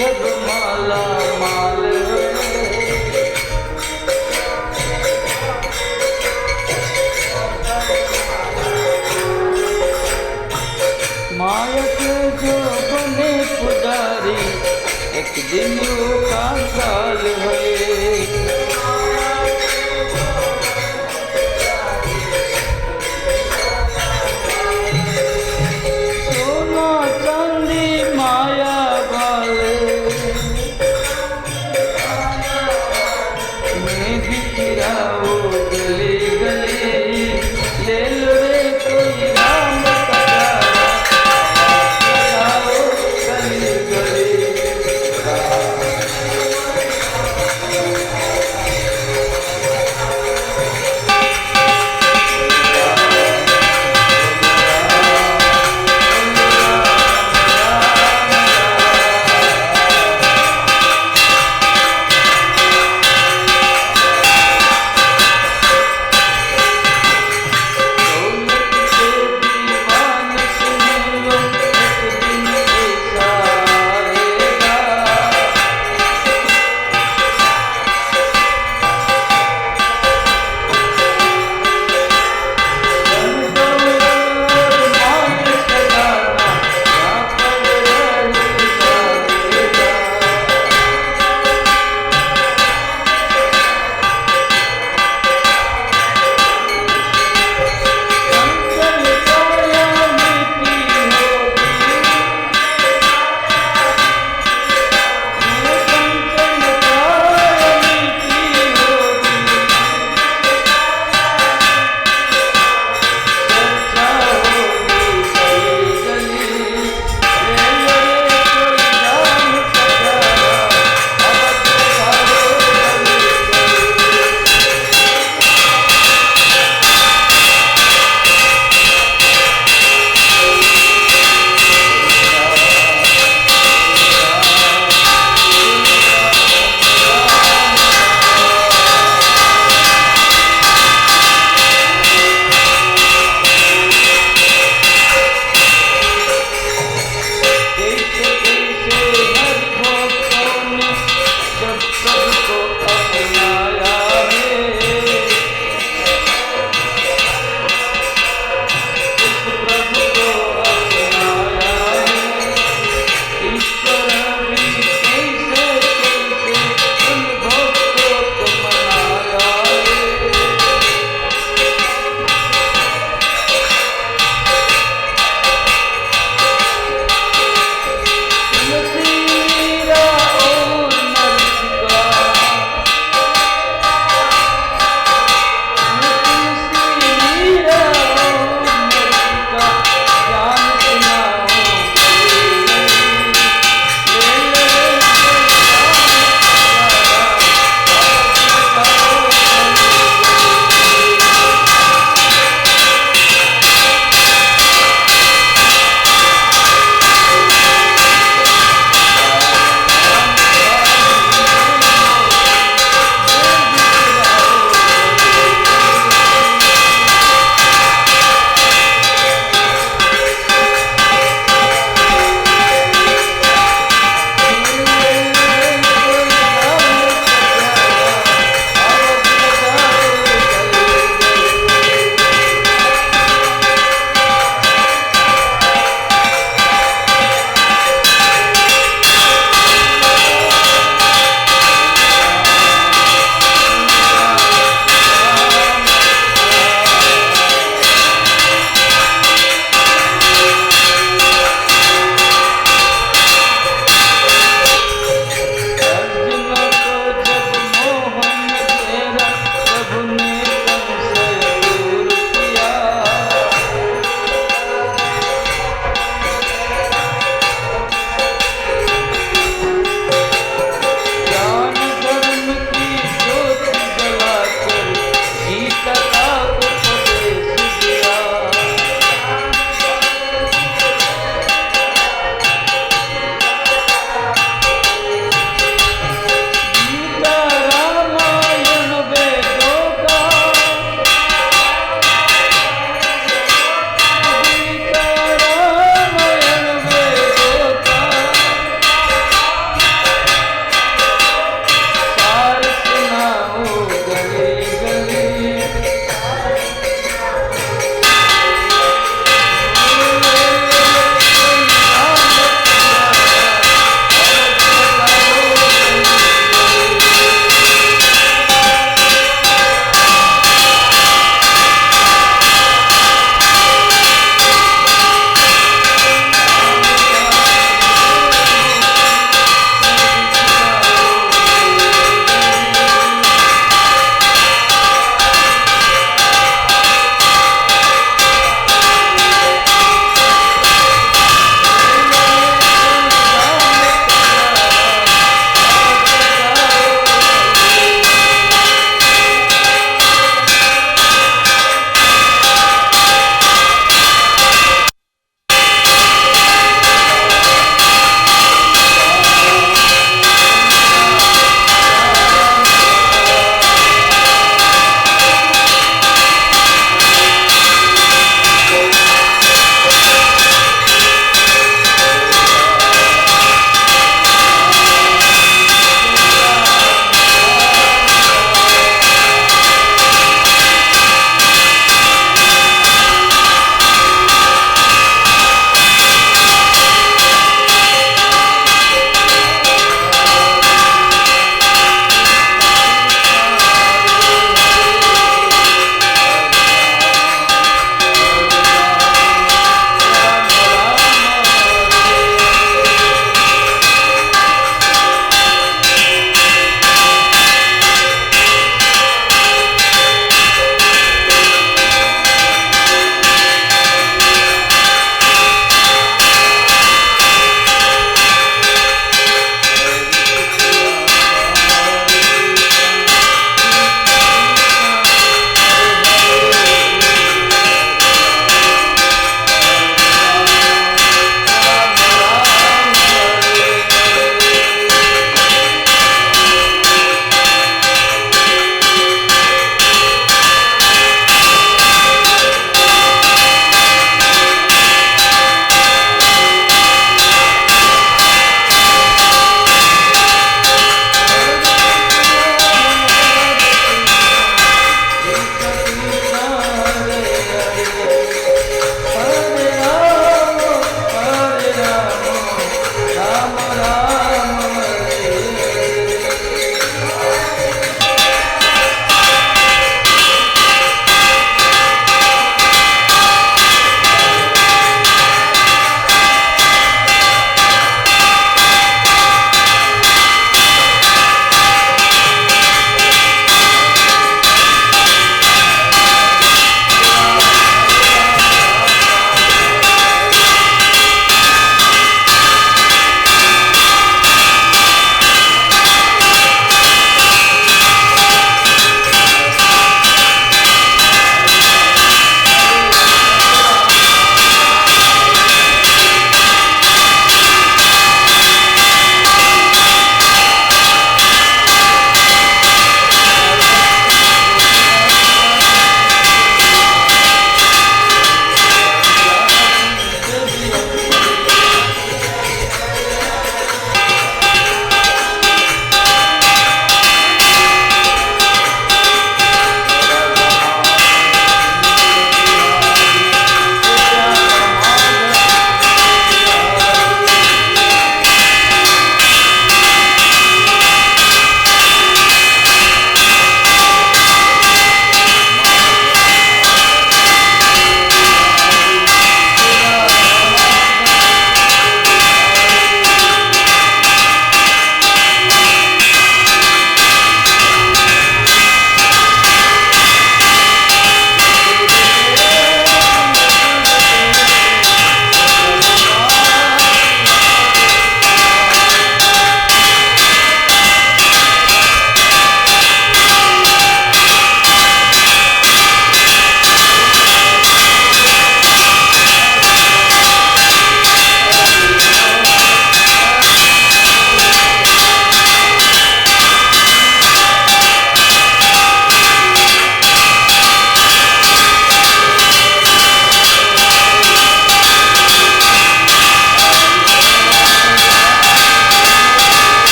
सब माला माल माया के जो बने पुजारी एक दिन का काल है। सोना चांदी माया वाले मैं बिखराओ गली गली ले लो रे कोई नाम का गाना, बिखराओ गली गली।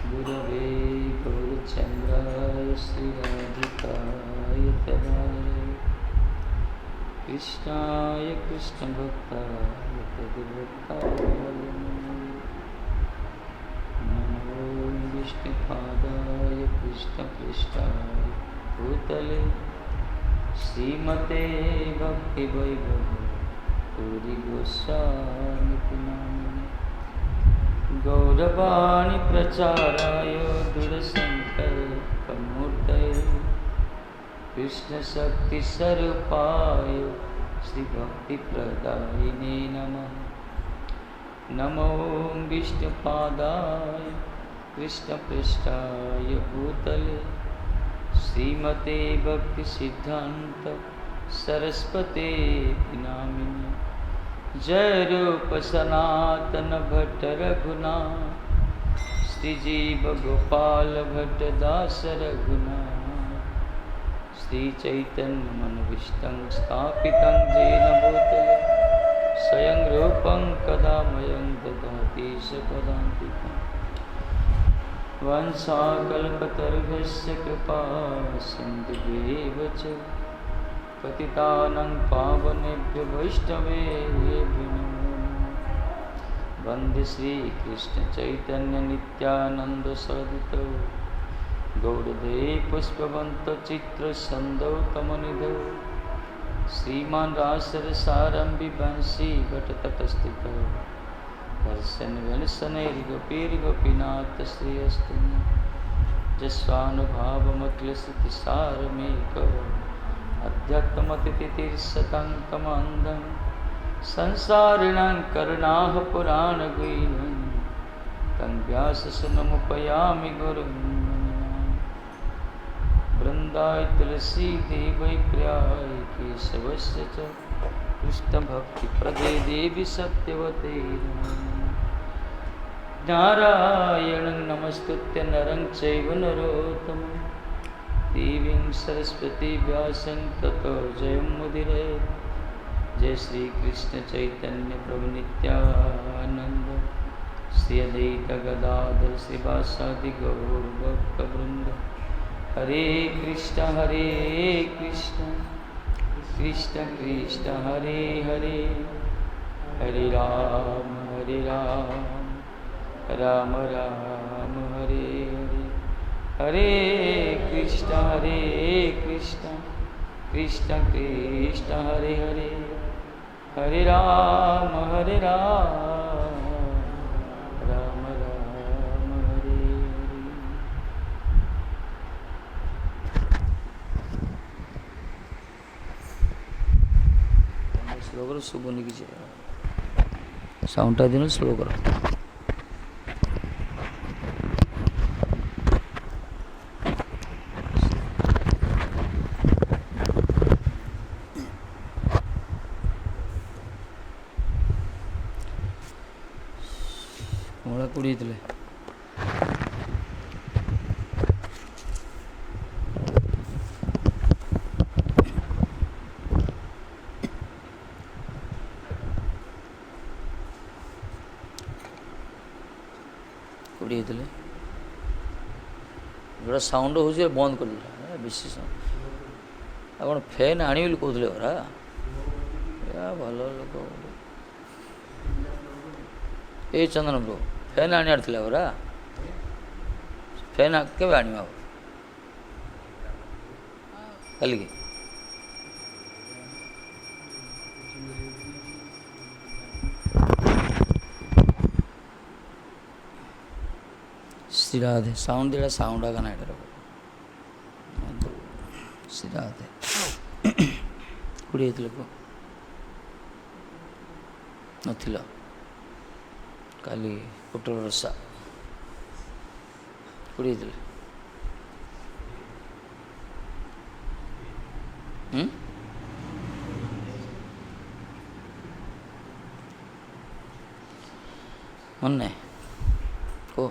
गुरवे गौरचन्द्राय श्रीराधिकाय तदाय कृष्णाय कृष्णभक्ताय तद्भक्ताय नमो विष्णुपादाय कृष्णपृष्ठाय भूतले श्रीमते भक्तिवैभव गौरी गोस्वामी नामिने गौरवाणी प्रचाराय दूरसंकल्पमूर्तये कृष्णशक्तिस्वरूपाय श्रीभक्तिप्रदायिने नमः। नमो विष्णुपादाय कृष्णपृष्ठाय भूतले श्रीमते भक्तिसिद्धान्त सरस्वती नामिने जय रूप सनातन भट्ट रघुनाथ श्रीजीव गोपाल भट्ट दास रघुनाथ श्री चैतन्य मनोभीष्टं स्थापितं येन भूतले स्वयं रूपं कदा मह्यं ददाति स्वपदान्तिकम् वंशाकल्पतरुभ्यश्च कृपा सिन्धुभ्येव च पतितानां पावनेभ्यो वैष्णवेभ्यो नमो नमः। वन्दे श्रीकृष्ण चैतन्य नित्यानंद सदितो गौरदेव पुष्पवन्तो चित्रसन्दौ कमनिधौ श्रीमान रासरसारम्भि वंशी भट्टतटस्थितौ दर्शन गोपीर्गोपीनाथ श्रीयस्तु जस्वानुभावमखिलश्रुतिसारमेकौ अध्यात्मतिथितीर्षताङ्कमन्धं संसारिणां करुणाः पुराणगुह्यं तं व्याससुनमुपयामि गुरुं वृन्दाय तुलसीदेवै प्रियाय केशवस्य च कृष्णभक्तिप्रदे देवी सत्यवते नारायणं नमस्कृत्य नरं चैव नरोत्तमं देवीं सरस्वती व्यासं ततो जयमुदीरये। जय श्री कृष्ण चैतन्य प्रभु नित्यानंद श्री अद्वैत गदाधर श्रीवासादि गौर भक्तवृंद हरे कृष्ण कृष्ण कृष्ण हरे हरे हरे राम राम राम हरे हरे हरे कृष्ण कृष्ण कृष्ण हरे हरे हरे राम राम राम हरे हरे। स्लो करो सुबह की साउंडटा दिन स्लो करो। कुड़ीतले कुड़ीतले जोड़ा साउंड हो बंद कर बेसी साउंड आप फैन आनी कहते परा भल लोक ए चंदन प्रभु फैन आनियार थिला परा फैन केबे आनिबा कल की श्री राधे साउंड देड़ा साउंड आगा इधर श्री राधे कुड़ी लोक नथिला काली पोटल रसा कुड़ी मन नहीं को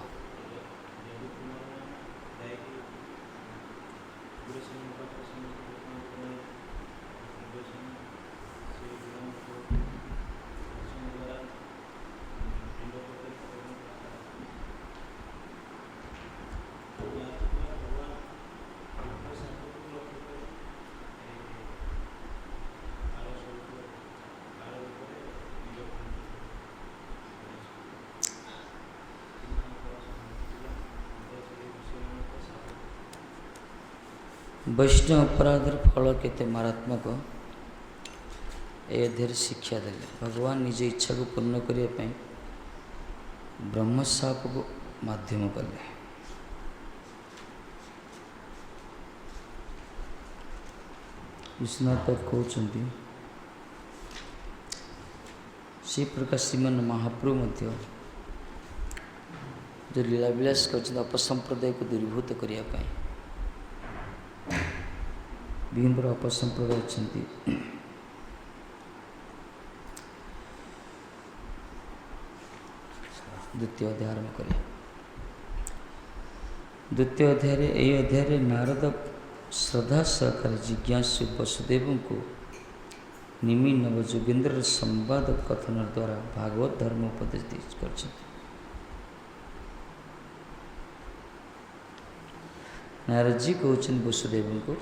वैष्णव अपराधर फल केते मारात्मक ए अध्याय शिक्षा देले। भगवान निज इच्छा को पूर्ण करने ब्रह्मशाप को माध्यम कले। विश्वनाथ कहते से प्रकार श्रीमन महाप्रभु मध्य जो लीलाविलास कर अपसंप्रदाय को दूरीभूत करने विभिन्न प्रकार अपसंप्रदाय अच्छा। द्वितीय अध्याय आरंभ करें। द्वितीय अध्याय यही अध्याय नारद श्रद्धा सहकार जिज्ञासु वसुदेव को निमि नव जोगेन्द्र संवाद कथन द्वारा भागवत धर्म उपदेश कर। नारद जी कहते वसुदेव को,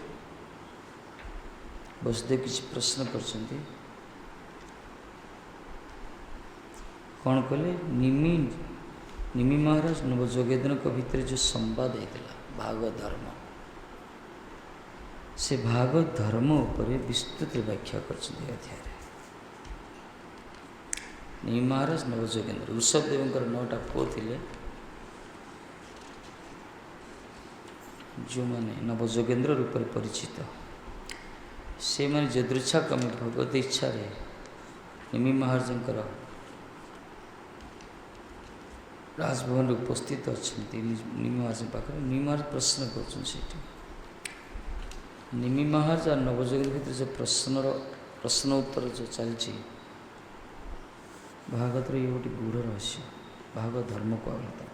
वसुदेव किसी प्रश्न कर कौन कले निमि महाराज नव जोगेन्द्र को भितर जो संवाद होता भागवत धर्म से भागवत धर्म उपर विस्तृत व्याख्या कर अध्याय। निमि महाराज नव जोगेन्द्र ऋषभदेव 9टा पुओ थे जो मैंने नव जोगेन्द्र रूप परिचित से मैंने जदृच्छा क्रमे भगवत इच्छा निमि महाराज राजभवन उपस्थित अच्छा निमि महाराज पाखे। निमि महाराज प्रश्न कर निमि महाराज और नवजोगेन्द्र भर जो प्रश्न उत्तर जो चलती भागवत ये गोटे गूढ़ रहस्य भागवत धर्म को आगता।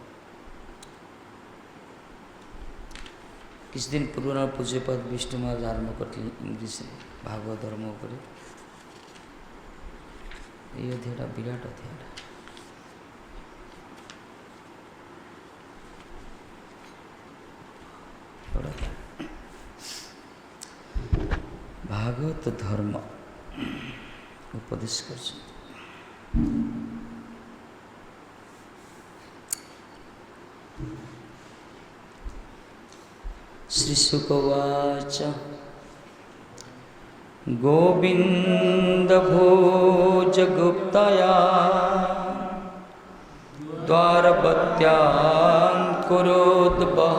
किसी दिन पूर्व पूज्यपाद विष्णु महाराज आरंभ करते इंग्लिश भागवत धर्म उपर ये अध्याय विराट अध्याय। भागवत धर्म उपदेश कर। श्री शुकवाच गोविंद भोज गुप्तया द्वारपत्यां कुरोद्वह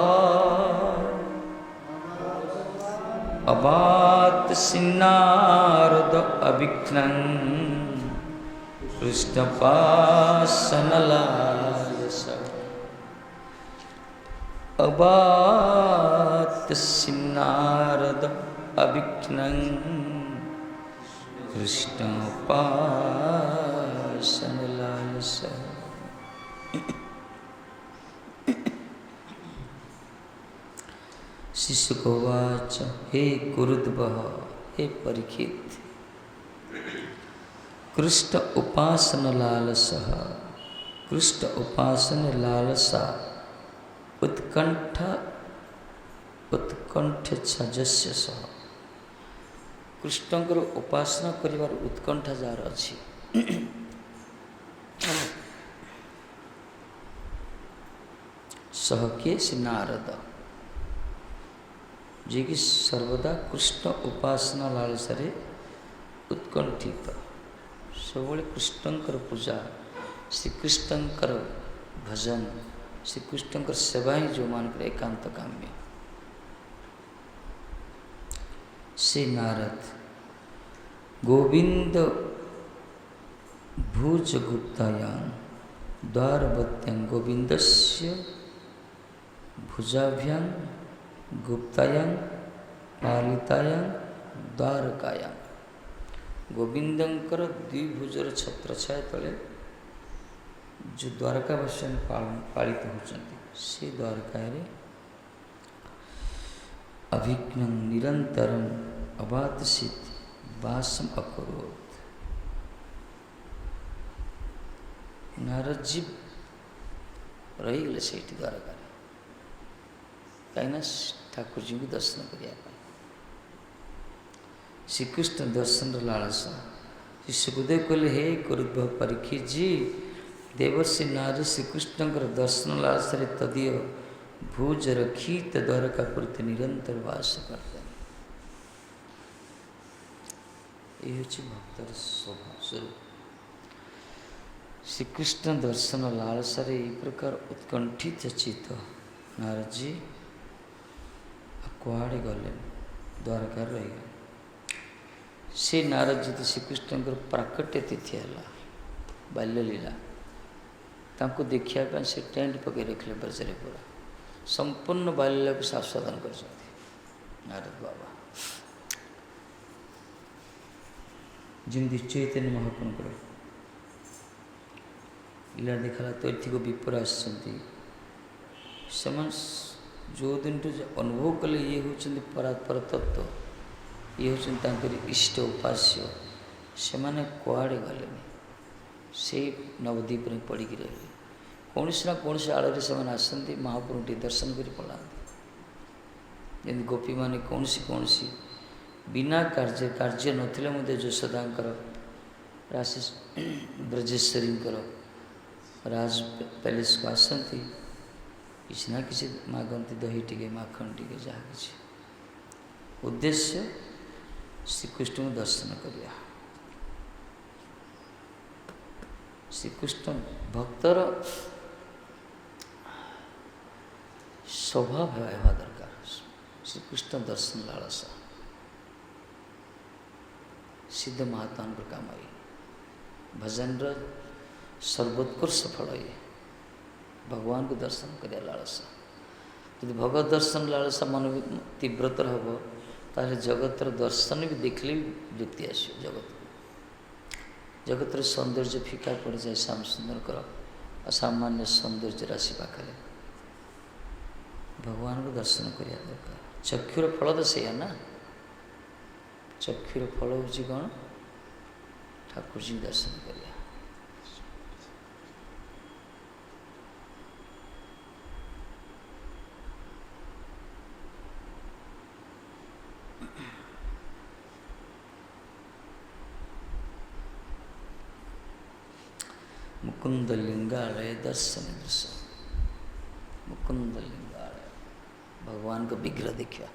अबात सिन्नारद अभिघ्नं कृष्णपाशनलालस। अबात सिन्नारद अभिघ्नं कृष्णपाशनलालस। शिशु को वाच हे कुरुद्वह हे परीक्षित कृष्ण उपासन लालसः कृष्ण उपासन लालसा उत्कंठ छजस्य सह। कृष्णकर उपासना करिवार उत्कंठा जार अछि सह के से नारद जी कि सर्वदा कृष्ण उपासना लालसारे उत्कंठित सब कृष्णकर पूजा श्रीकृष्णकर भजन श्रीकृष्णकर सेवा ही जो मान कर एकांत काम्य से नारद गोविंद भुज गुप्तायां द्वारवत्यां गोविंदस्य भुजाभ्यां गुप्तायां पालितायां द्वारकायां गोविंदंकर द्विभुजर छत्र छाया तले जो द्वारकावासी पालित होचंती से द्वारकारे अभिघ्नं निरंतरम अबाधसित वासम अकरोत्। नारद जी रही गले से द्वारका कहीं ठाकुर जी को दर्शन करने श्रीकृष्ण दर्शन लालसा। श्री सुखदेव कहले हे कुरुद्वह परीक्षित जी देवर्षि नारद श्रीकृष्ण दर्शन लालसा तदीय भुज रखी द्वारकापुरी निरंतर वास करते हैं। ये हूँ भक्तर स्वभाव स्वरूप। श्रीकृष्ण दर्शन लालसार यही प्रकार उत्कंठित चित्त नारद जी कुआड़े गले द्वारकार रहीगले। से नारद जी तो श्रीकृष्ण प्राकट्य तिथि है बाल्यलीला तांको देखा से टेंट पकई रखिले ब्रजरे पूरा संपूर्ण बाल्यलीला को आस्वादन कर नारद बाबा। जमी चैतन्य महाप्रभुଙ୍କର लीला देखला तो एठी को विपर आसछंती जो दिन अनुभव कले ये होचंती परात्पर तत्व ये होचंती इष्ट उपास्य से माने कुआड़े गले से नवद्वीप में पड़ी रहे कौन ना कौन आड़ से आसती महाप्रभु टी दर्शन कर पलाती जमी गोपी मैंने कौन सी बिना कार्य नथिले मध्य यशोदांकर राशि ब्रजेश्वरी राज पैलेस को आसती किसी ना किसी मागंती दही टिके माखन टिके जहाँ किसी उद्देश्य श्रीकृष्ण को दर्शन करिया। श्रीकृष्ण भक्तर स्वभाव है दरकार श्रीकृष्ण दर्शन लालसा सिद्ध महात्मा पर काम आई भजन सर्वोत्कृष्ट फल ये भगवान को दर्शन कर लालसा यदि भगवत दर्शन लालसा मन तीव्रतर हम ताले जगतर दर्शन भी देखले भी वृत्ति आस जगतर सौंदर्य फिका पड़ जाए श्याम सुंदर कर असामान्य सौंदर्य राशि पाखे भगवान को दर्शन करिया दरकार। चक्षुर फल तो सैया ना चक्षुर फल हूँ कौन ठाकुर जी दर्शन करिया। मुकुंद लिंगालय दर्शन दृश्य मुकुंद लिंगालय भगवान का विग्रह देखा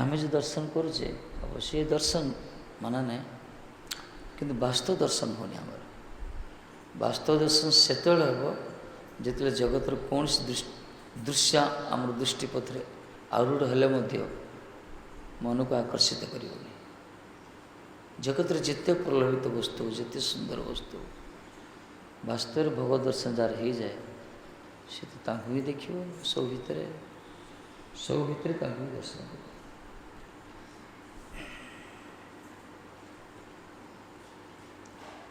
आम जो दर्शन करुचे अवश्य दर्शन माना ना किंतु वास्तव दर्शन होनी आमर वास्तव दर्शन से हम जो जगतर कौन दृश्य आम दृष्टिपथरे आरूढ़ हेले मन को आकर्षित करिवनी जगतर जिते प्रलोभित वस्तु जिते सुंदर वस्तु वास्तव भगवत दर्शन जार हो जाए सी तो ही देखिए सब भितर दर्शन कर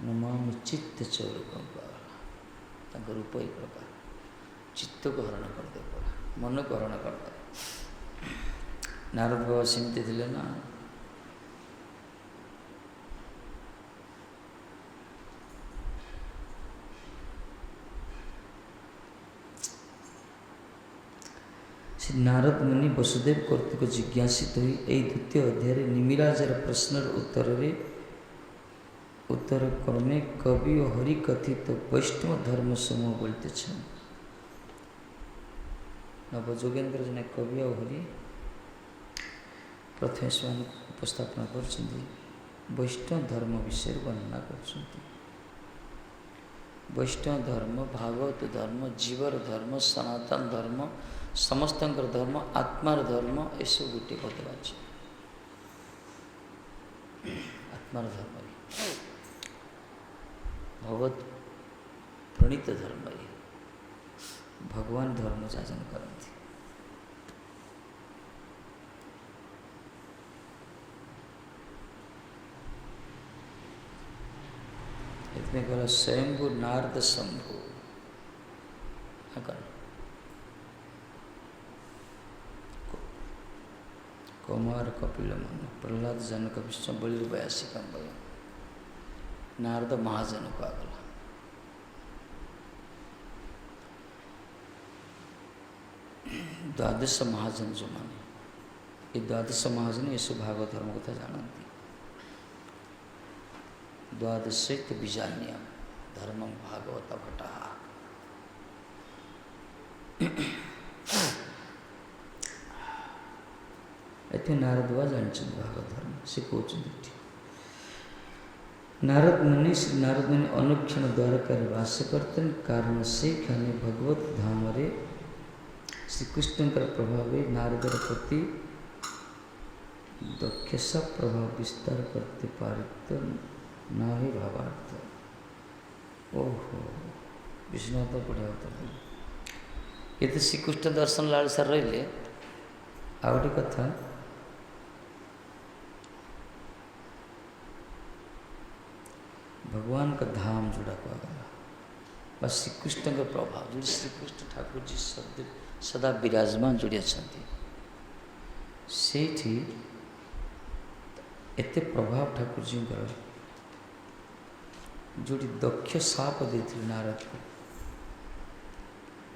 नमामि चित्त चौरकम रूप ही प्रकार चित्त को हरण कर दे मन को हरण कर दे। नारद बाबा सेमती थे ना श्री नारद मुनि वसुदेव कर्तृक जिज्ञासित हुई यही द्वितीय अध्याय निमिराजर प्रश्न उत्तर क्रमे कवि और हरि कथित वैष्णव धर्म समूह बोलते नव जोगेन्द्र जन कवि और हरि प्रथम से उपस्थापन कर वैष्णव धर्म विषय वर्णना कर वैष्णव धर्म भागवत धर्म जीवर धर्म सनातन धर्म समस्त धर्म आत्मार धर्म ये सब गोटे कथबाच आत्मार धर्म भगवत प्रणीत धर्म ये भगवान धर्म जाजन करती इतने कहला स्वयंभू नारद शंभु कुमार कपिल मन प्रहलाद जनक विष्णु बलि बयासी कंबल नारद महाजन को आगला द्वादश महाजन जो माने ये द्वादश महाजन ये सब भागवत धर्म कथा जानती द्वादशैत बीजान्य धर्मं भागवत भट्टा ଏଠି ନାରଦ ବା ଜାଣିଛନ୍ତି ଭାଗବତ ଧର୍ମ, ସେ କହୁଛନ୍ତି ଏଠି ନାରଦ ମୁନି ଶ୍ରୀ ନାରଦ ମୁନି ଅନୁକ୍ଷଣ ଦ୍ୱାରକାରେ ବାସ କରିଥିଲେ, କାରଣ ସେଇখানে ଭଗବତ ଧାମରେ ଶ୍ରୀକୃଷ୍ଣଙ୍କର ପ୍ରଭାବରେ ନାରଦର ପ୍ରତି ଦକ୍ଷତା ପ୍ରଭାବ ବିସ୍ତାର करते पारित न ही भावार्थ। ओहो विष्णु तो बढ़िया होता है ये तो श्रीकृष्ण दर्शन लालसा रही आ गोटे कथा भगवान का धाम जोड़ा कहगला बा श्रीकृष्ण का प्रभाव जो श्रीकृष्ण ठाकुर जी सदा विराजमान जोड़ी अच्छा से एते प्रभाव ठाकुर जी जोड़ी दक्ष साप देते नारद को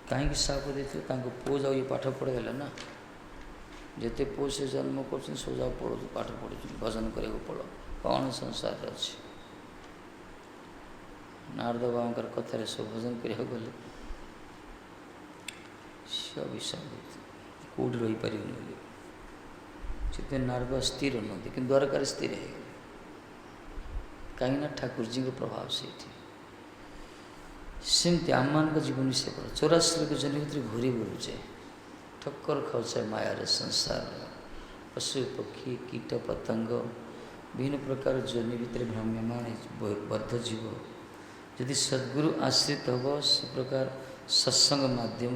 कहीं साप देते पुओ जाओ ये पाठ पढ़ेगा ना जिते पुओ से जन्म कर सब जाओ पढ़ो पाठ पढ़ु भजन करे पढ़ कौन संसार अच्छे नारद बाबा कथार सब भजन कर गले सी अभिशाप कौट रही पारे से नारद स्थिर नुहति कि द्वारकार स्थिर है कहीं ठाकुर जी को प्रभाव से सेमती आम मान जीवन से पड़ा 84 जन भर घूरी बुलूचे ठक्कर खाऊे मायार संसार पशु पक्षी कीट पतंग विभिन्न प्रकार जन भर भ्रम्यमान बद्ध जीव यदि सद्गुरु आश्रित हम से प्रकार सत्संग माध्यम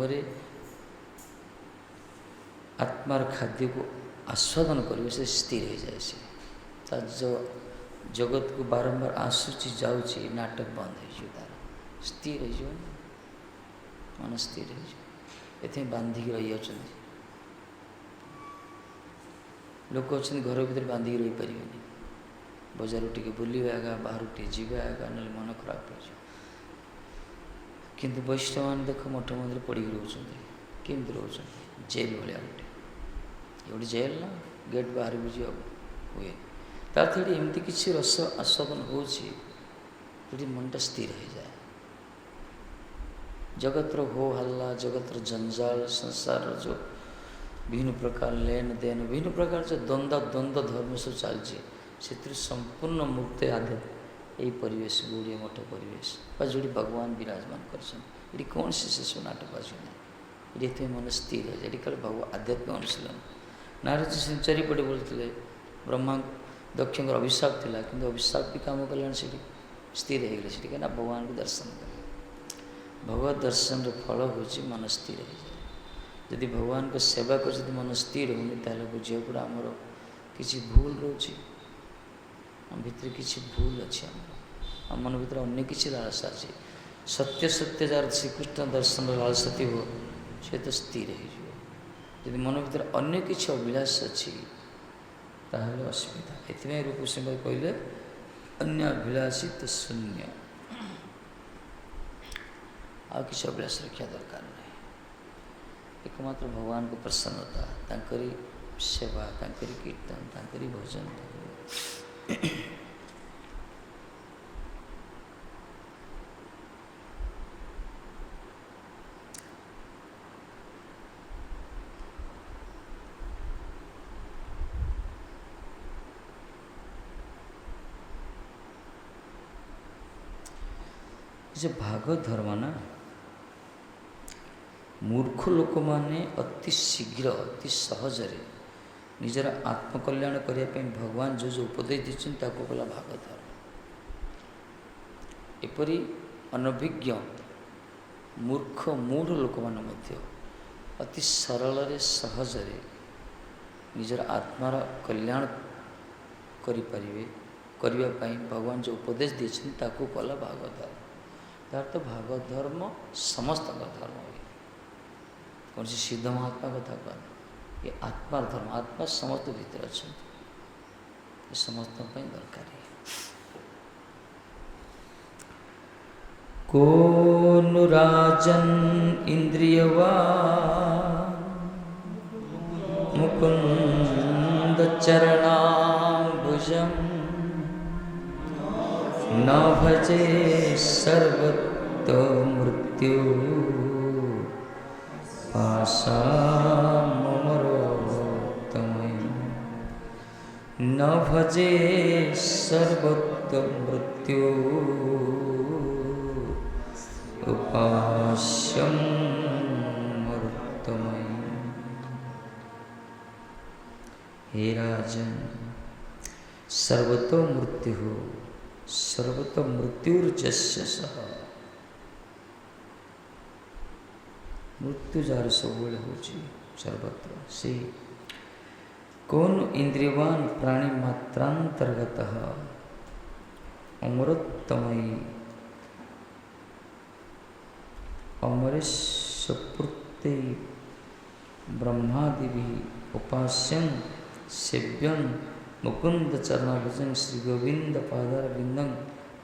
आत्मार खाद्य को आस्वादन कर से स्थिर हो जाए से जो जगत को बारंबार आसूची जाऊँगी नाटक बंद हो तार स्थिर हो मन स्थिर हो बांधिक रही लोक अच्छा घर भर बांधिक रही पारे बजार टी बुले आगा बाहर टी जी आगा ना मन खराब हो किंतु वैष्णव मान देख मठ मंदिर पड़ी रोचे केमती रोचे जेल भाया गोटे गोटे जेल ना गेट बाहर भी जी हुए तार एमती किसी रस आस्वादन होती मनटा स्थिर हो जाए जगतर हो हल्ला जगतर जंजाल संसार जो विभिन्न प्रकार लेन देन विभिन्न प्रकार जो द्वंद्व धर्म सब चलती से संपूर्ण मुक्त आधे यही परिवेश गुड़िया मठ परिवेश जो भगवान विराजमान कर कौन से सब नाटक बाजू ना ये मन स्थिर है ये कल भगवान आध्यात्मिक अनुशीलन नारद जी चारिपटे बोलते ब्रह्मा दक्ष अभिशाप थिला किंतु अभिशाप भी काम कल्याण से स्थिर हो गए कहीं भगवान को दर्शन कर भगवत दर्शन फल हूँ मन स्थिर हो जाए यदि भगवान को सेवा कर मन स्थिर होनी ताले बुझे पूरा आमर किसी भूल रोचे भितर किसी भूल अच्छे आम मन भर अन्य किसी लालसा अच्छे सत्य सत्य जार श्रीकृष्ण दर्शन लालसा थो से तो स्थिर हो मन भर अन्य किसी अभिलाष अच्छी ताहले असुविधा ये रूप सिंह कहले अन्य अभिलाषित शून्य आ किसी अभिलाष रखा दरकार नहीं एकमात्र भगवान को प्रसन्नता तांकरी सेवा तांकरी कीर्तन तांकरी भजन जे भागवत धर्म ना मूर्ख लोक माने अति शीघ्र अति सहजरे निजर आत्मकल्याण करने भगवान जो जो उपदेश दीचन ताको कला भागवत धर्म एपरी अनभिज्ञ मूर्ख मूढ़ लोक माने मध्य अति सरल सहजरे निजर आत्मार कल्याण करिपारिबे करने भगवान जो उपदेश दीचन ताको कला भागवत धर्म तार तो भागवत धर्म समस्त धर्म हुए कौन सी सिद्ध महात्मा कथा कह ये आत्मार धर्म आत्मा समस्त भीतर अच्छा ये समस्त दरकार कौन राजन इंद्रियवा मुकुंद चरणाम्बुजम् न भजे सर्वतो मृत्यु पाशामरोत्तमम् न भजे सर्वत्र मृत्यु उपास्यं मरुत्तमयि। हे राजन, सर्वतो मृत्यु सर्वतो मृत्युर्जस्य सह। मृत्यु जार सबुले होची सर्वत्र से कौन इंद्रियवान प्राणी मात्रांतर्गत अमृतमयी अमरेशपूर्ति ब्रह्मादि उपास्यं सेव्यं मुकुंद चरणाभजन श्री गोविंद पादारविंदं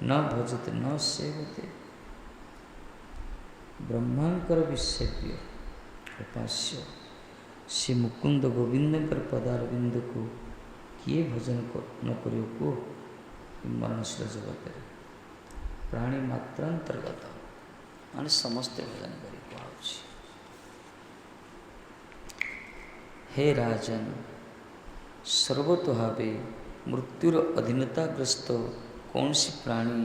न भजते न सेवते। ब्रह्मांकर भी सेव्य उपास्य श्री मुकुंद गोविंदकर पदारविंद को किए भजन को न करियो को मरणशील जगत प्राणी मात्रांतर्गत माने समस्ते भजन करी पाउछि। हे राजन, सर्वतोहावे मृत्युर अधीनताग्रस्त कौन सी प्राणी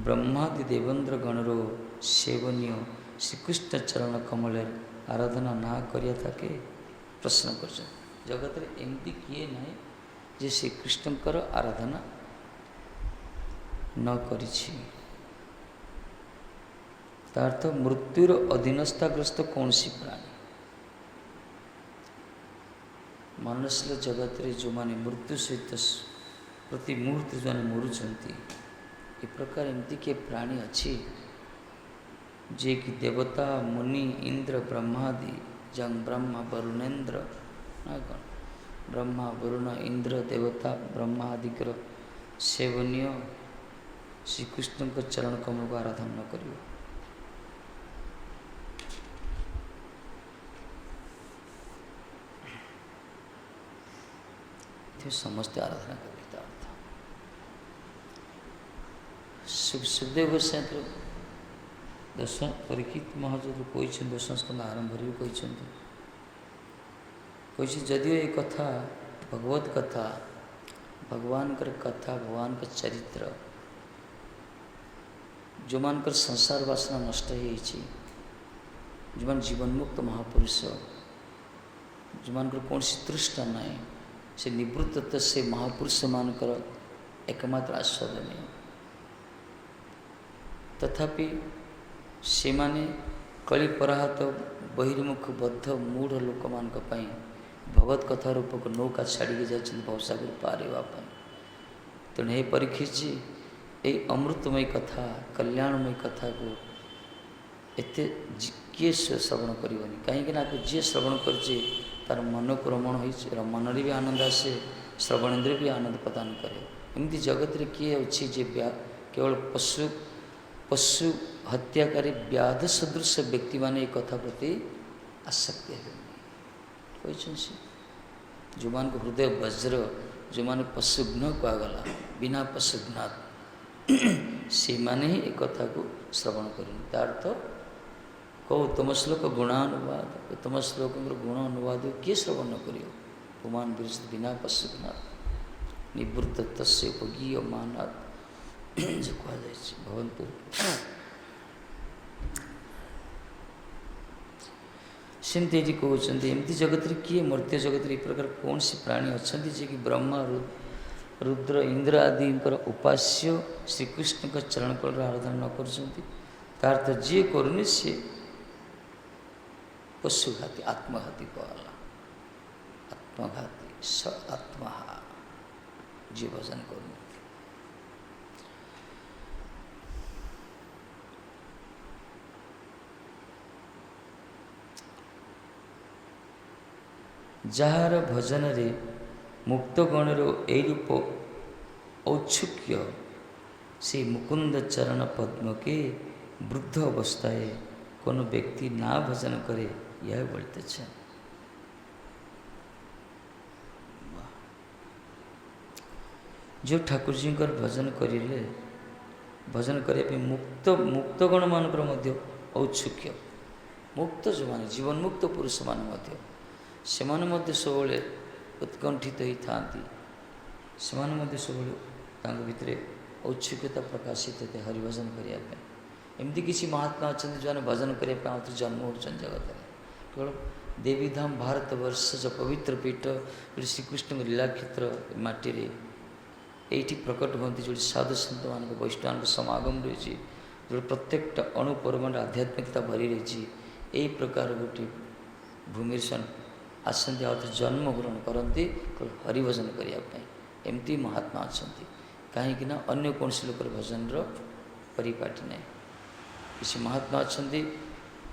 ब्रह्मादि देवेंद्र गणरो सेवनीय श्रीकृष्ण चरण कमल आराधना ना करिया थाके प्रश्न कर। जगत रे एमती किए ना जे श्रीकृष्णकर आराधना न करिछि। तार्थ मृत्युर अधीनस्थाग्रस्त कौन सी प्राणी मनुष्य जगत रे जो माने मृत्यु सहित प्रति मुहूर्त जो मरुचंती ए प्रकार एमती के प्राणी अच्छी जे कि देवता मुनि इंद्र ब्रह्मादि जंग ब्रह्मा वरुणेन्द्र ना कौन ब्रह्मा वरुण इंद्र देवता ब्रह्मादिकर सेवनीय श्रीकृष्ण को चरण कमल को आराधना न करियो। समस्त आराधना करता अर्थ सुखदेव गोस्वामी दश परीक्षित महाराज कही दशम स्कंद आरंभ कही जदिव ये कथा भगवत कथा भगवान कथा भगवान का चरित्र जो मान संसार वासना नष्ट हो जो मान जीवन मुक्त महापुरुष जो मान कौन सी तृष्णा ना से निवृत्त से महापुरुष मानकर एकमात्र आस्वादन तथापि से माने कली पराहत बहिर्मुख बद्ध मूढ़ लोक मान भगवत कथा रूपक नौका छाड़ी जाती भवसागर पार होगापी। तेणु हे परीक्षित जी ये अमृतमय कथा कल्याणमय कथा को एत किए श्रवण करनी कहीं जी श्रवण कर तार मन को रमण हो मन भी आनंद आसे श्रवण इंद्रिय भी आनंद प्रदान करे। एमती जगत रे किए अच्छी जे केवल पशु पशु हत्याकारी व्याध सदृश व्यक्ति माने कथा प्रति आसक्ति है जो मान को हृदय वज्र जो मान पशुघ्न कहगला बिना पशुघ्नात् से माने ही एक कथा को श्रवण करें। तार्थ कौ उत्तम श्लोक गुणानुवाद उत्तम श्लोक गुण अनुवाद किए श्रवण न करियो पुमान बिना पशुघ्नात् निवृत्त तस्य उपगीय मानात् जो कह भवंतु सेमती जी कहते एमती जगत रे किए मर्त्य जगत रे प्रकार कौन सी प्राणी अच्छा जे कि ब्रह्मा रुद्र इंद्र आदि उपास्य श्रीकृष्ण का चरण कल आराधना न करर्थ जी करुनी सी पशुघाती आत्मघाती कहला आत्मघाती स आत्मा जी भजन कर जार भजन रे मुक्त गणर ए रूप औत्सुक्य से मुकुंद चरण पद्म के वृद्ध अवस्थाए कौन व्यक्ति ना भजन करे यह बोलते छे। जो ठाकुर जी का भजन करें भजन करने मुक्त मुक्तगण मानकर मध्य औत्सुक्य मुक्त जो माने जीवन मुक्त पुरुष मान मध्य से सब उत्कंठित ही था ସେମାନେ ମଧ୍ୟ ସବୁବେଳେ ତାଙ୍କ ଭିତରେ ଔତ୍ସୁକ୍ୟତା ପ୍ରକାଶିତ ହୋଇଥାଏ ହରିଭଜନ କରିବା ପାଇଁ। ଏମିତି କିଛି ମହାତ୍ମା ଅଛନ୍ତି ଯେଉଁମାନେ ଭଜନ କରିବା ପାଇଁ ଆଉ ଜନ୍ମ ହେଉଛନ୍ତି ଜଗତରେ। କେବଳ ଦେବୀଧାମ ଭାରତ ବର୍ଷ ଯେଉଁ ପବିତ୍ର ପୀଠ ଯେଉଁଠି ଶ୍ରୀକୃଷ୍ଣଙ୍କ ଲୀଳାକ୍ଷେତ୍ର ମାଟିରେ ଏଇଠି ପ୍ରକଟ ହୁଅନ୍ତି, ଯେଉଁଠି ସାଧୁ ସନ୍ତମାନଙ୍କ ବୈଷ୍ଣବଙ୍କ ସମାଗମ ରହିଛି, ଯେଉଁଠି ପ୍ରତ୍ୟେକଟା ଅଣୁପରମାଣୁ ଆଧ୍ୟାତ୍ମିକତା ଭରି ରହିଛି, ଏହି ପ୍ରକାର ଗୋଟିଏ ଭୂମିରେ ସେମାନେ ଆସନ୍ତି ଆଉ ଜନ୍ମ ଗ୍ରହଣ କରନ୍ତି ହରିଭଜନ କରିବା ପାଇଁ। ଏମିତି ମହାତ୍ମା ଅଛନ୍ତି, କାହିଁକି ନା ଅନ୍ୟ କୌଣସି ଲୋକର ଭଜନର ପରିପାଟି ନାହିଁ। କିଛି ମହାତ୍ମା ଅଛନ୍ତି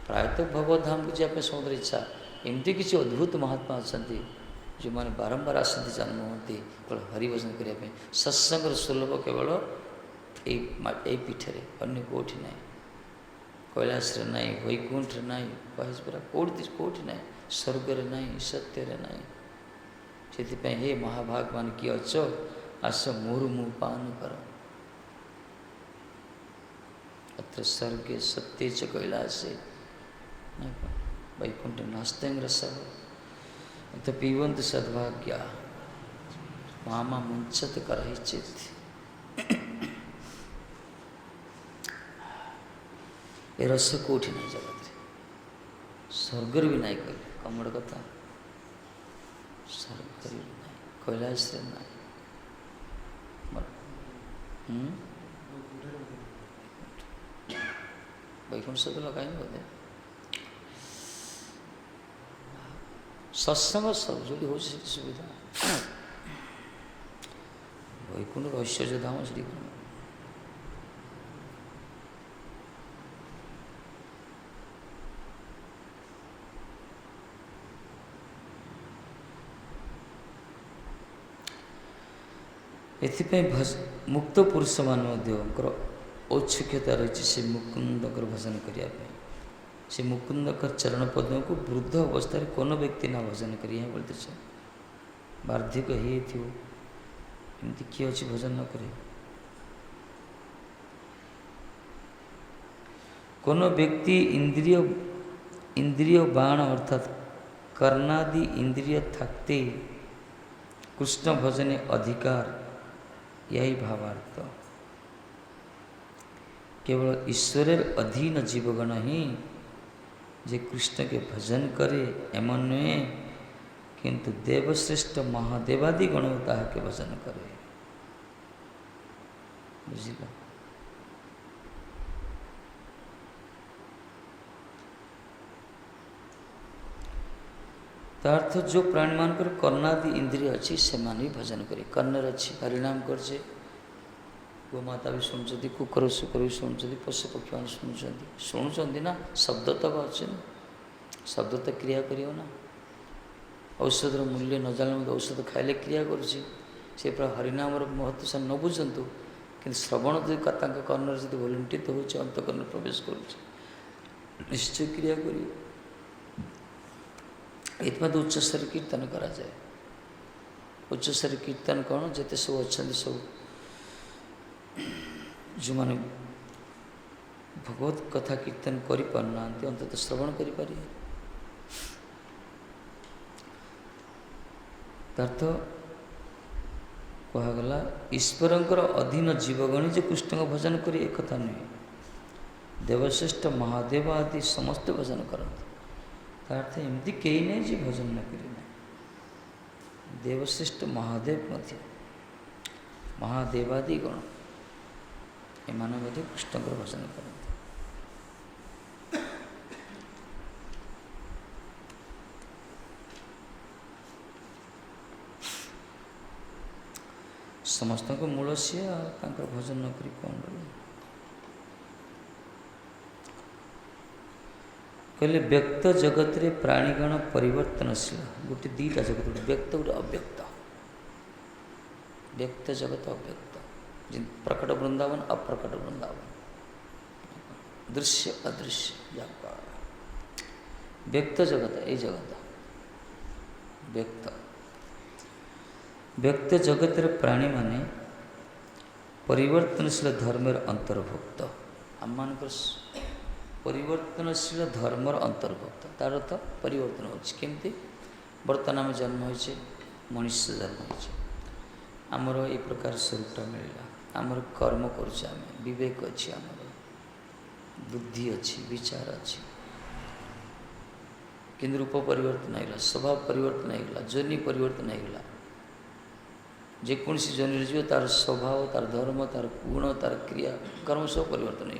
ପ୍ରାୟତଃ ଭଗବତ ଧାମକୁ ଯିବା ପାଇଁ ସମସ୍ତର ଇଚ୍ଛା। ଏମିତି କିଛି ଅଦ୍ଭୁତ ମହାତ୍ମା ଅଛନ୍ତି ଯେଉଁମାନେ ବାରମ୍ବାର ଆସନ୍ତି, ଜନ୍ମ ହୁଅନ୍ତି କେବଳ ହରିଭଜନ କରିବା ପାଇଁ। ସତ୍ସଙ୍ଗର ସୁଲଭ କେବଳ ଏଇ ପୀଠରେ, ଅନ୍ୟ କେଉଁଠି ନାହିଁ। କୈଳାସରେ ନାହିଁ, ବୈକୁଣ୍ଠରେ ନାହିଁ, କହିଛି ପରା କେଉଁଠି ନାହିଁ, ସ୍ୱର୍ଗରେ ନାହିଁ, ସତ୍ୟରେ ନାହିଁ। ସେଥିପାଇଁ ହେ ମହାଭାଗ ମାନେ କିଏ ଅଛ, ଆସ ମୋରୁ ମୁଁ ପାନ କର। अत्र स्वर्गे सत्ये च कैलासे वैकुंठे नास्तं रसः अत पीबन्तु सद्भाग्या मामा मुञ्चत करहिचित्। ए रस कोठी नहीं जगत स्वर्गर भी नहीं कहले कमड़ कथा, स्वर्गर भी नहीं, कैलाश रे नहीं। वैकुंठ से तो लगाएंगे बोलते सत्संग सब जो हो सुविधा। वैकुंठ ऐश्वर्य धाम श्रीकृष्ण एथिपाई मुक्त पुरुष मान औत्सुक्यता रही से मुकुंदकर भजन करने। से मुकुंदकर चरण पद्म को वृद्ध अवस्था कौन व्यक्ति ना भजन करिए बोलते बार्धिक हो एमती किए अच्छी भजन न करे। कौन व्यक्ति इंद्रिय बाण अर्थात कर्णादि इंद्रिय थकते कृष्ण भजने अधिकार, यही भावार्थ। केवल ईश्वरेर अधीन जीवगण ही जे कृष्ण के भजन करे एमन नुहे, किंतु देवश्रेष्ठ महादेवादि गण ताके भजन करे। बुझिल? तार्थ जो प्राणी मान कर्णादि इंद्रिय अच्छी से मान भी भजन करे। कर्णर अच्छी हरिनाम करजे, गोमाता भी शुणुंट, कुकर शुकर भी शुणुंट, पशु पक्षी मैंने शुणुंट ना, शब्द तक अच्छे ना, शब्द तो क्रिया करियो ना। औषधर मूल्य न जान औषध खाइले क्रिया करुच्ची से पूरा हरिनाम महत्व से न बुझंतु, कि श्रवण जो कर्णर जो भलुंठित हो अंतकर्ण प्रवेश करुच्ची निश्चय क्रिया करियो। एतमत उच्च स्तर कीर्तन करा जाए। उच्च स्तर कीर्तन कौन जिते सब अच्छा सब जो मैंने भगवत कथा कीर्तन करि पारना अंतत श्रवण करि पारिए। अर्थ कहगला ईश्वरंकर अधीन जीवगणी जो कृष्ण को भजन करी एक कथा नुहे। देवश्रेष्ठ महादेव आदि समस्त भजन करते। अर्थ एमती कई नहीं जी भजन न करें। देवश्रेष्ठ महादेव मध्य महादेवादि गण एमान मध्य कृष्ण को भजन करते। समस्त को मूल सी भजन न करी कौन रही। कहले व्यक्त जगत रे प्राणीगण परिवर्तनशील। गोटे दीटा जगत, गोटे व्यक्त गोटे अव्यक्त। व्यक्त जगत अव्यक्त, प्रकट वृंदावन अप्रकट वृंदावन, दृश्य अदृश्य व्यापार। व्यक्त जगत ये जगत व्यक्त। व्यक्त जगत रे प्राणी माने परिवर्तनशील धर्मेर अंतर्भुक्त। आम मान परिवर्तनशील धर्मर अंतर्भुक्त। तार अर्थ परिवर्तन होमती बर्तमान आम जन्म हो मनुष्य जन्म हो आमर ए प्रकार स्वरूपटा मिलला आमर कर्म करुचे आम विवेक अच्छी आमर बुद्धि अच्छी विचार अच्छी कि रूप परिवर्तन होगा स्वभाव परिवर्तन होगा जोनि परिवर्तन होगा जेकोसी जोनि जीव तार स्वभाव तार धर्म तार गुण तार क्रिया कर्म सब परिवर्तन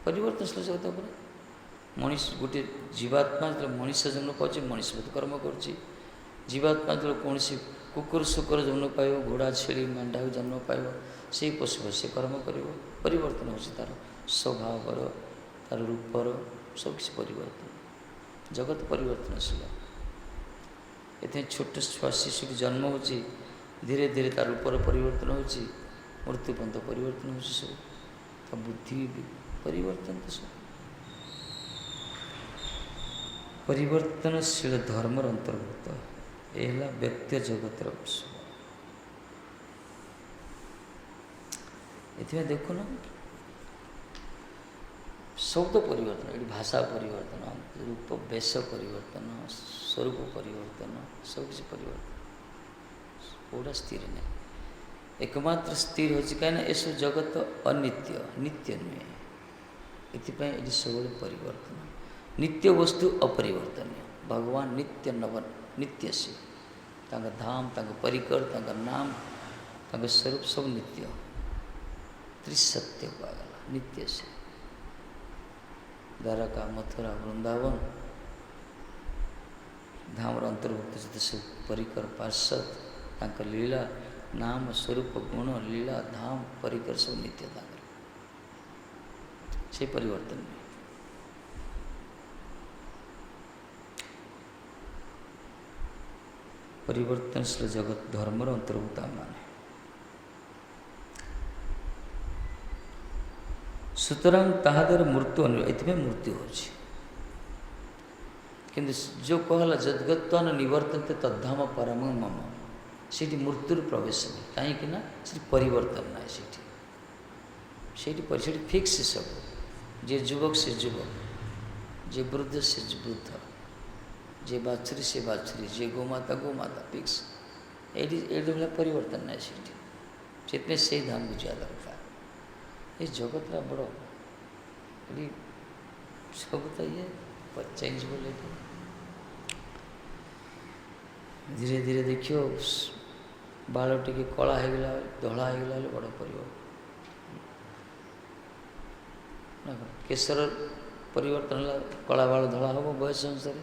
होवर्तनशील जगत पर मनीष गोटे जीवात्मा जो मनीष जन्म पाचे मनीष बहुत कर्म करीवात्मा जो कौन कुकुर शुकुर जन्म पाइब घोड़ा छेली मेंढा जन्म पाइब से पशु से कर्म कर परिवर्तन हो तार स्वभाव तार रूपर सब किसी परिवर्तन जगत परिवर्तनशील ये छोट छुआ शिशु की जन्म हो धीरे धीरे तार रूपर परिवर्तन हो मृत्यु पर्यंत परिवर्तन हो सब बुद्धि भी परिवर्तन तो सब परिवर्तनशील धर्म अंतर्भुक्त यह व्यक्ति जगतर ये देखुन सब तो परिवर्तन ये भाषा परिवर्तन रूप वेश परिवर्तन स्वरूप परिवर्तन सब किसी परिवर्तन पूरा स्थिर नहीं एकमात्र स्थिर हो कहीं ये सब जगत अनित्य नित्य नुहे ये सब परिवर्तन नित्य वस्तु अपरिवर्तनीय भगवान नित्य नव नित्य से धाम परिकर नाम स्वरूप सब नित्य त्रिसत्य पागला नित्य से द्वारका मथुरा वृंदावन धाम अंतर्भुक्त जिते सब परिकर पार्षद लीला नाम स्वरूप गुण लीला धाम परिकर सब नित्य से परिवर्तन नहीं परिवर्तनशील जगत धर्मर अंतर्भुक्त माने सुतरां ताहादर मृत्यु ये मृत्यु होची किंतु जो कहला जदगत्वान निवर्तन्ते तद्धाम परम मम से मृत्युर प्रवेश नहीं कहीं परिवर्तन ना से फिक्स सब जे युवक से युवक जे वृद्ध से वृद्ध जे बाछुरी से बाछुरी जे गोमाता फिक्स ये परिवर्तन ना से से धाम बुझा दरकार ये जगत बड़ सब तो ये चेंज बोले धीरे धीरे देखियो बाल टी कला होगला धला होगला बड़ परिवर्तन केशर परिवर्तन है कला बाल धला हम बयस अनुसार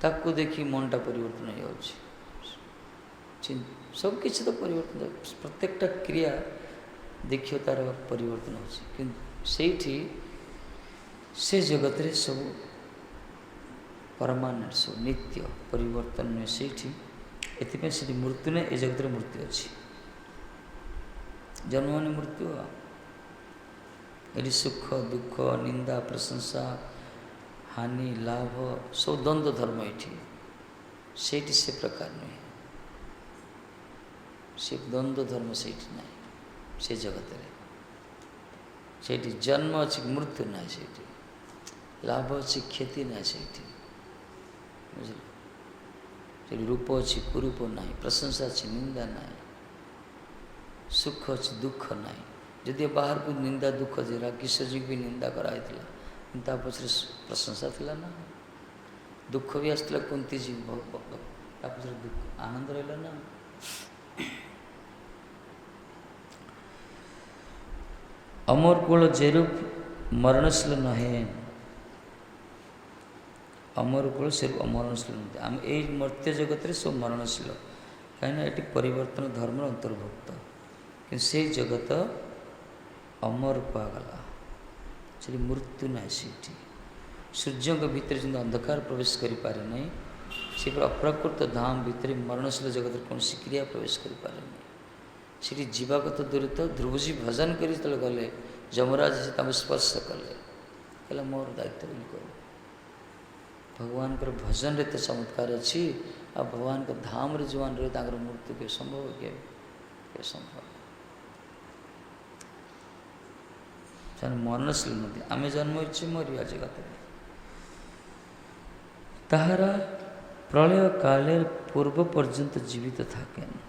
ताकू देखी मनटा परिवर्तन हो सब किसी तो परिवर्तन प्रत्येकटा क्रिया देखियो तार परिवर्तन हो से जगत रे सब परमानेंट सब नित्य परिवर्तन में से मृत्यु ने ए जगत रे मृत्यु अच्छी जन्म ने मृत्यु ये सुख दुख निंदा प्रशंसा हानि लाभ सब द्वंद्व धर्म ये से प्रकार नुहे से द्वंद्व धर्म से ना से जगत से जन्म अच्छी मृत्यु ना से लाभ अच्छी क्षति ना से रूप अच्छी कुरूप ना प्रशंसा अच्छी निंदा ना सुख अच्छी दुख ना जदि बाहर को निंदा दुख जे किशोर जी भी निंदा कराई पचर प्रशंसा थिला ना दुख भी आसला कुंती जी पचर दुख आनंद रहा ना अमर कुल जेरूप मरणशील नहे अमर कुल सेरूप अमरणशील नहीं आम ये मर्त्य जगत सब मरणशील कहीं ये परिवर्तन धर्म अंतर्भुक्त कि से जगत अमर कहगला से मृत्यु ना सूर्य भितर जो अंधकार प्रवेश कर पारे नहीं से अप्राकृत धाम भितर मरणशील जगत कौन क्रिया प्रवेश कर पारे नहीं से जीवागत दूर तो ध्रुवजी भजन कर गले जमराज से स्पर्श कले मोर दायित्व कह भगवान को भजन रे तो चमत्कार अच्छी आ भगवान को धाम रे जीवन रहे मृत्यु के संभव के संभव मरणशील नहीं आम जन्म इच्छे मरिया जगत ताहारा प्रलय कालेर पूर्व पर्यंत जीवित थाकेन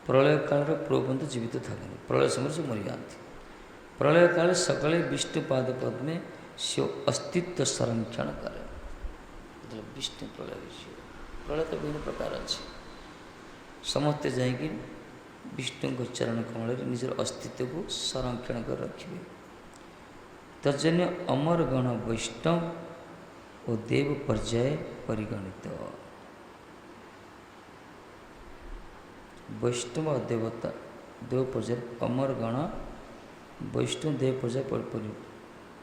ପ୍ରଳୟ କାଳର ପୂର୍ବପର୍ଯ୍ୟନ୍ତ ଜୀବିତ ଥାକନ୍ତି। ପ୍ରଳୟ ସମୟରେ ସେ ମରିଯାଆନ୍ତି। ପ୍ରଳୟ କାଳେ ସକାଳେ ବିଷ୍ଣୁ ପାଦ ପଦ୍ମେ ସେ ଅସ୍ତିତ୍ୱ ସଂରକ୍ଷଣ କରେ। ବିଷ୍ଣୁ ପ୍ରଳୟ ହେଇଯିବ। ପ୍ରଳୟ ତ ବିଭିନ୍ନ ପ୍ରକାର ଅଛି। ସମସ୍ତେ ଯାଇକି ବିଷ୍ଣୁଙ୍କ ଚରଣ କମଳରେ ନିଜର ଅସ୍ତିତ୍ୱକୁ ସଂରକ୍ଷଣ କରି ରଖିବେ। ତଜନ୍ୟ ଅମର ଗଣ ବୈଷ୍ଣବ ଓ ଦେବ ପର୍ଯ୍ୟାୟ ପରିଗଣିତ। ବୈଷ୍ଣବ ଦେବତା ଦେବ ପର୍ଯ୍ୟାୟ ଅମର ଗଣ ବୈଷ୍ଣବ ଦେବ ପର୍ଯ୍ୟାୟ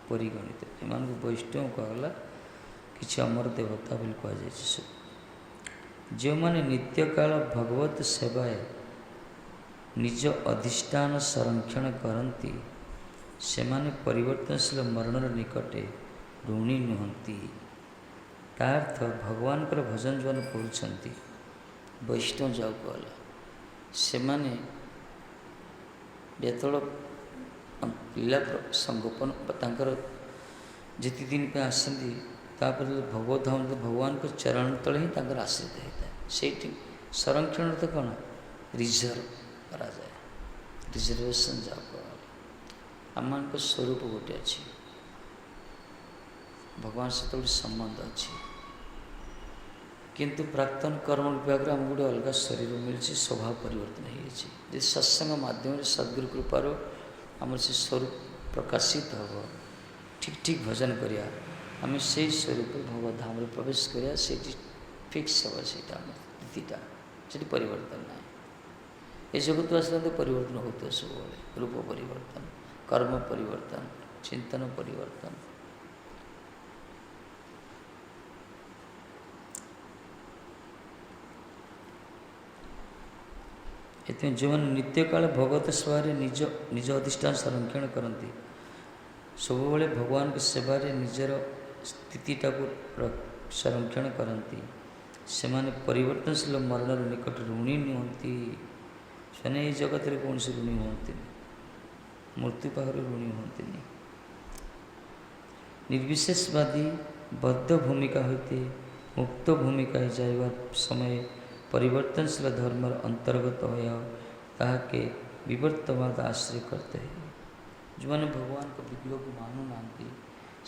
ପରିଗଣିତ। ଏମାନଙ୍କୁ ବୈଷ୍ଣବ କୁହାଗଲା, କିଛି ଅମର ଦେବତା ବୋଲି କୁହାଯାଇଛି। ଯେଉଁମାନେ ନିତ୍ୟକାଳ ଭଗବତ ସେବାଏ ନିଜ ଅଧିଷ୍ଠାନ ସଂରକ୍ଷଣ କରନ୍ତି, ସେମାନେ ପରିବର୍ତ୍ତନଶୀଳ ମରଣର ନିକଟେ ଋଣୀ ନୁହନ୍ତି। ତା ଅର୍ଥ ଭଗବାନଙ୍କର ଭଜନ ଯେଉଁମାନେ କରୁଛନ୍ତି, ବୈଷ୍ଣବ ଯାଉ କହିଲା, ସେମାନେ ଯେତେବେଳେ ଲୀଳା ସଂଗୋପନ ତାଙ୍କର ଯେତିକି ଦିନ ପାଇଁ ଆସନ୍ତି, ତାପରେ ଭଗବତ ଧାମ ଭଗବାନଙ୍କ ଚରଣ ତଳେ ହିଁ ତାଙ୍କର ଆଶ୍ରିତ ହୋଇଥାଏ। ସେଇଠି ସଂରକ୍ଷଣ ତ କ'ଣ ରିଜର୍ଭ କରାଯାଏ, ରିଜର୍ଭେସନ୍ ଯାଉ କରାଗଲା। ଆମମାନଙ୍କ ସ୍ୱରୂପ ଗୋଟେ ଅଛି, ଭଗବାନ ସହିତ ଗୋଟେ ସମ୍ବନ୍ଧ ଅଛି। କିନ୍ତୁ ପ୍ରାକ୍ତନ କର୍ମ ବିଭାଗରେ ଆମକୁ ଗୋଟେ ଅଲଗା ଶରୀର ମିଳିଛି, ସ୍ୱଭାବ ପରିବର୍ତ୍ତନ ହୋଇଯାଇଛି। ଯଦି ସତ୍ସଙ୍ଗ ମାଧ୍ୟମରେ ସଦ୍ଗୁରୁ କୃପାରୁ ଆମର ସେ ସ୍ୱରୂପ ପ୍ରକାଶିତ ହେବ, ଠିକ୍ ଭଜନ କରିବା, ଆମେ ସେଇ ସ୍ୱରୂପ ଭଗବତ ଧାମରେ ପ୍ରବେଶ କରିବା। ସେଇଠି ଫିକ୍ସ ହେବ, ସେଇଟା ଆମର ସ୍ଥିତିଟା, ସେଠି ପରିବର୍ତ୍ତନ ନାହିଁ। ଏ ଜଗତକୁ ଆସିଲେ ପରିବର୍ତ୍ତନ ହେଉଥିବ ସବୁବେଳେ। ରୂପ ପରିବର୍ତ୍ତନ, କର୍ମ ପରିବର୍ତ୍ତନ, ଚିନ୍ତନ ପରିବର୍ତ୍ତନ। ଏଥିପାଇଁ ଯେଉଁମାନେ ନିତ୍ୟକାଳ ଭଗବତ ସେବାରେ ନିଜ ଅଧିଷ୍ଠାନ ସଂରକ୍ଷଣ କରନ୍ତି, ସବୁବେଳେ ଭଗବାନଙ୍କ ସେବାରେ ନିଜର ସ୍ଥିତିଟାକୁ ସଂରକ୍ଷଣ କରନ୍ତି, ସେମାନେ ପରିବର୍ତ୍ତନଶୀଳ ମରଣର ନିକଟ ଋଣୀ ନୁହନ୍ତି। ସେମାନେ ଏହି ଜଗତରେ କୌଣସି ଋଣୀ ହୁଅନ୍ତିନି, ମୃତ୍ୟୁ ପାଖରେ ଋଣୀ ହୁଅନ୍ତିନି। ନିର୍ବିଶେଷବାଦୀ ବଦ୍ଧ ଭୂମିକା ହୋଇତେ ମୁକ୍ତ ଭୂମିକା ଯାଇବା ସମୟ ପରିବର୍ତ୍ତନଶୀଳ ଧର୍ମର ଅନ୍ତର୍ଗତ ହୋଇ ତାହାକେ ବିବର୍ତ୍ତବାଦ ଆଶ୍ରୟ କରିଥାଏ। ଯେଉଁମାନେ ଭଗବାନଙ୍କ ବିଗ୍ରହକୁ ମାନୁନାହାନ୍ତି,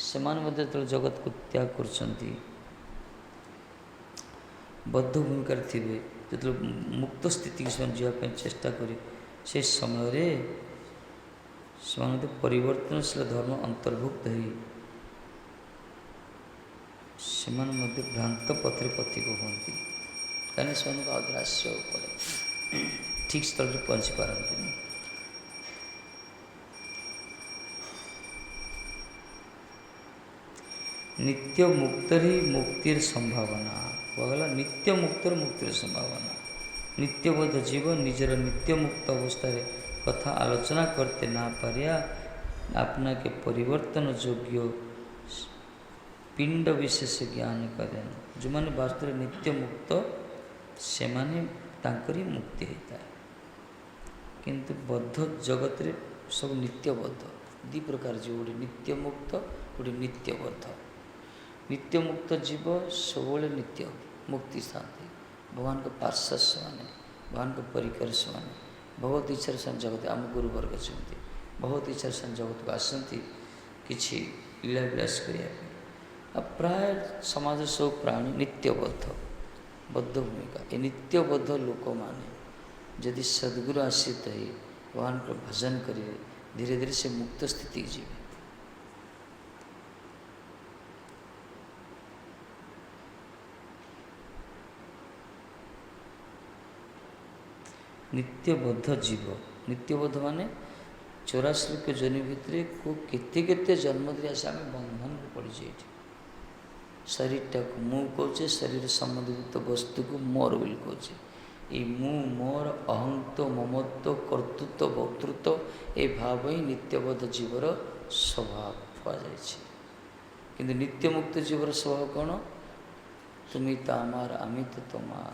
ସେମାନେ ମଧ୍ୟ ଯେତେବେଳେ ଜଗତକୁ ତ୍ୟାଗ କରୁଛନ୍ତି, ବଦ୍ଧ ଭୂମିକାରେ ଥିବେ, ଯେତେବେଳେ ମୁକ୍ତ ସ୍ଥିତିକୁ ସେମାନେ ଯିବା ପାଇଁ ଚେଷ୍ଟା କରି, ସେ ସମୟରେ ସେମାନେ ମଧ୍ୟ ପରିବର୍ତ୍ତନଶୀଳ ଧର୍ମ ଅନ୍ତର୍ଭୁକ୍ତ ହୋଇ ସେମାନେ ମଧ୍ୟ ଭ୍ରାନ୍ତ ପଥରେ ପଥିକ ହୁଅନ୍ତି। କାହିଁକିନା ସେମାନଙ୍କୁ ଆଉଥରେ ଆସିବାକୁ ପଡ଼େ, ଠିକ୍ ସ୍ଥଳରେ ପହଞ୍ଚି ପାରନ୍ତିନି। ନିତ୍ୟ ମୁକ୍ତର ହିଁ ମୁକ୍ତିର ସମ୍ଭାବନା କୁହାଗଲା। ନିତ୍ୟ ମୁକ୍ତର ମୁକ୍ତିର ସମ୍ଭାବନା। ନିତ୍ୟବୋଧ ଜୀବ ନିଜର ନିତ୍ୟ ମୁକ୍ତ ଅବସ୍ଥାରେ କଥା ଆଲୋଚନା করতে না পারিয়া আপনাকে পরিবর্তন যোগ্য ପିଣ୍ଡ ବିଶେଷ ଜ୍ଞାନ କରେନ। ଯେଉଁମାନେ ବାସ୍ତବରେ ନିତ୍ୟ ମୁକ୍ତ, ସେମାନେ ତାଙ୍କରି ମୁକ୍ତି ହୋଇଥାଏ। କିନ୍ତୁ ବଦ୍ଧ ଜଗତରେ ସବୁ ନିତ୍ୟବଦ୍ଧ, ଦୁଇ ପ୍ରକାର ଜୀବ, ଗୋଟେ ନିତ୍ୟ ମୁକ୍ତ, ଗୋଟେ ନିତ୍ୟବଦ୍ଧ। ନିତ୍ୟ ମୁକ୍ତ ଜୀବ ସବୁବେଳେ ନିତ୍ୟ ମୁକ୍ତି ଥାନ୍ତି, ଭଗବାନଙ୍କ ପାର୍ଶ୍ୱ ସେମାନେ, ଭଗବାନଙ୍କ ପରିକର ସେମାନେ, ବହୁତ ଇଚ୍ଛାରେ ସେମାନେ ଜଗତ, ଆମ ଗୁରୁବର୍ଗ ଅଛନ୍ତି, ବହୁତ ଇଚ୍ଛାରେ ସେମାନେ ଜଗତକୁ ଆସନ୍ତି କିଛି ଲୀଳାବିଳାସ କରିବା ପାଇଁ। ଆଉ ପ୍ରାୟ ସମାଜର ସବୁ ପ୍ରାଣୀ ନିତ୍ୟବଦ୍ଧ, ବଦ୍ଧ ଭୂମିକା। ଏ ନିତ୍ୟବଦ୍ଧ ଲୋକମାନେ ଯଦି ସଦ୍ଗୁରୁ ଆଶ୍ରିତ ହୋଇ ଭଗବାନଙ୍କର ଭଜନ କରିବେ, ଧୀରେ ଧୀରେ ସେ ମୁକ୍ତ ସ୍ଥିତିକୁ ଯିବେ। ନିତ୍ୟବଦ୍ଧ ଜୀବ, ନିତ୍ୟବଦ୍ଧ ମାନେ 84 ଲକ୍ଷ ଜନ୍ମ ଭିତରେ କେତେ କେତେ ଜନ୍ମ ଧରି ଆସି ଆମେ ବନ୍ଧନରେ ପଡ଼ିଛେ। ଏଠି ଶରୀରଟାକୁ ମୁଁ କହୁଛେ, ଶରୀର ସମ୍ବନ୍ଧିତ ବସ୍ତୁକୁ ମୋର ବୋଲି କହୁଛେ। ଏଇ ମୁଁ, ମୋର, ଅହଂତ, ମମତ୍ୱ, କର୍ତ୍ତୃତ୍ୱ, ଭୋକ୍ତୃତ୍ୱ, ଏ ଭାବ ହିଁ ନିତ୍ୟବଦ୍ଧ ଜୀବର ସ୍ୱଭାବ କୁହାଯାଇଛି। କିନ୍ତୁ ନିତ୍ୟମୁକ୍ତ ଜୀବର ସ୍ୱଭାବ କ'ଣ? তুমি তো আমার, আমি তো তোমার,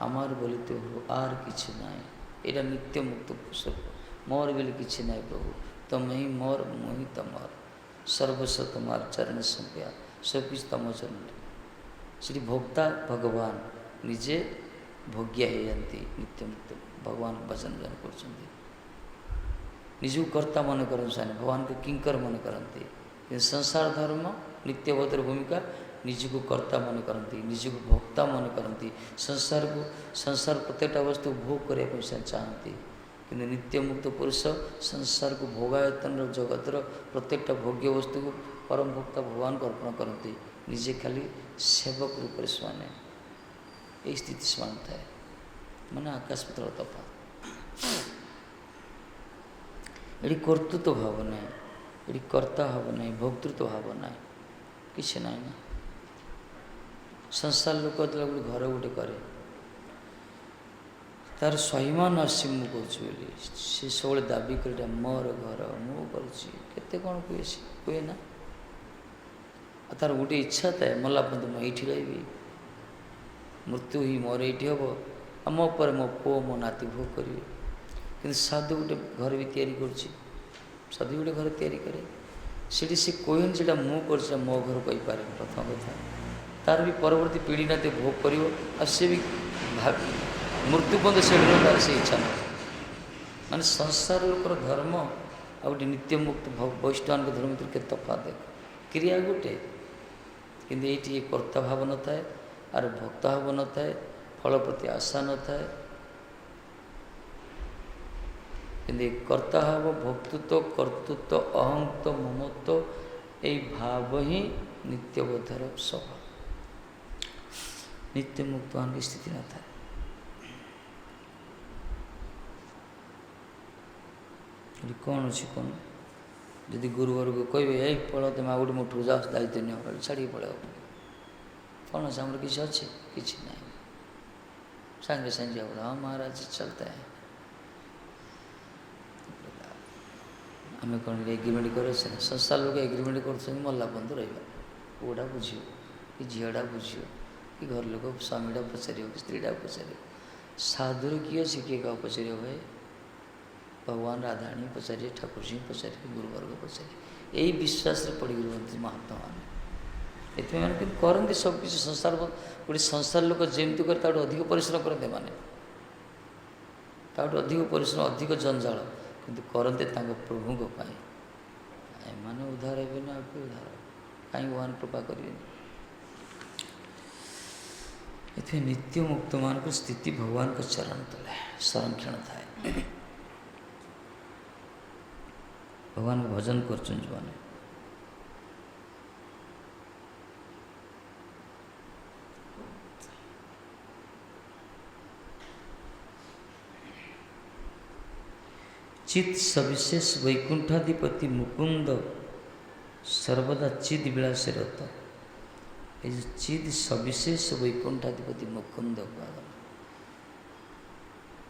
আমার বলিতে প্রভু আর কিছু নাই। এটা নিত্য মুক্ত স্বরূপ। মোর বলে কিছু নাই প্রভু, তুমি ହିଁ মোর, ମୁଁ ହିଁ ତମର, ସର୍ବସ୍ୱ ତୁମାର ଚରଣ ସଂଜ୍ଞା, ସବୁକିଛି ତମ ଚରଣରେ। ସେଠି ଭୋକ୍ତା ଭଗବାନ ନିଜେ ଭୋଗ୍ୟା ହେଇଯାନ୍ତି ନିତ୍ୟମୁକ୍ତ भगवान भजन जन कर निजू कर्ता मन कर भगवान को किंकर मन करते संसार धर्म नित्यबोधर भूमिका निजको कर्ता मन करती निजको भोक्ता मन करती संसार प्रत्येकटा वस्तु भोग करने से चाहती कि नित्य मुक्त पुरुष संसार को भोगायतन जगतर प्रत्येकटा भोग्य वस्तु को परम भोक्ता भगवान को अर्पण करती निजे खाली सेवक रूप से माने यही स्थिति समान थाए माने आकाश पत्र तफात ये कर्तृत्व भाव ना ये कर्ता भाव ना भोक्तृत्व भाव ना किसी ना ना संसार लोक घर गोटे करे तार स्वाभिमान आसी मु करी सी सब दाबी कर मोर घर मु करते कौन कहे ना तार गोटे इच्छा थाए मला पर्यटन मुझे रही मृत्यु ही मोर ये हम मो पर मो पु मो नाती भोग करेंगे कि साधु गोटे घर भी तैयारी कर साधु गोटे घर तैयारी करे सीटी सी कहन से मु कर मो घर कहीपर प्रथम कथा तार भी परवर्ती पीढ़ी ना भोग कर भी भावी मृत्यु पर्यंत से तार से इच्छा ना मान संसार लोकर धर्म आ गए नित्य मुक्त वैष्णव धर्म भर के तफा देख क्रिया गोटे किंतु ये कर्ता भाव न थाए आर भक्त भाव न थाए फल प्रति आशा न थाए किंतु कर्ता भाव भक्तृत्व कर्तृत्व अहंत्व ममत्व यही भाव ही नित्यबोधर स्वभाव नित्य मुक्तवान की स्थिति न थाए कौन अच्छी कौन जदि गुरुवर को कहे यही पढ़ तुम आ गए मुठू जाओ दायित्व नहीं छाड़ी पड़े कौन अच्छे आम किसी अच्छे किसी ना सांगे संजय बोला हाँ महाराज चलता है आम कौन एग्रीमेंट कर संसार लोग एग्रीमेंट कर मरला पर्यंत रहा पुआटा बुझ कि झीटा बुझ कि घर लोग स्वामीटा पचार कि स्त्रीटा पचार साधुर किए अच्छे किए क्या पचार भाई भगवान राधाणी पचारे ठाकुर जी पचारे गुरुवर्ग पचारे यही विश्वास पड़ रुहति महात्मा मैंने ये मैंने करते सबकि संसार गोटे संसार लोक जमी कर अधिक परिश्रम करते मैंने अधिक परिश्रम अधिक जंजाल किंतु करते प्रभु को एमाने उद्धार हे ना उद्धार कहीं भगवान कृपा करें ये नित्य मुक्त मान स्थिति भगवान का चरण तले संरक्षण थाए भगवान को भजन करछन जो माने चित सविशेष वैकुंठाधिपति मुकुंद सर्वदा चिद विलास रत ये चिद सविशेष वैकुंठाधिपति मुकुंद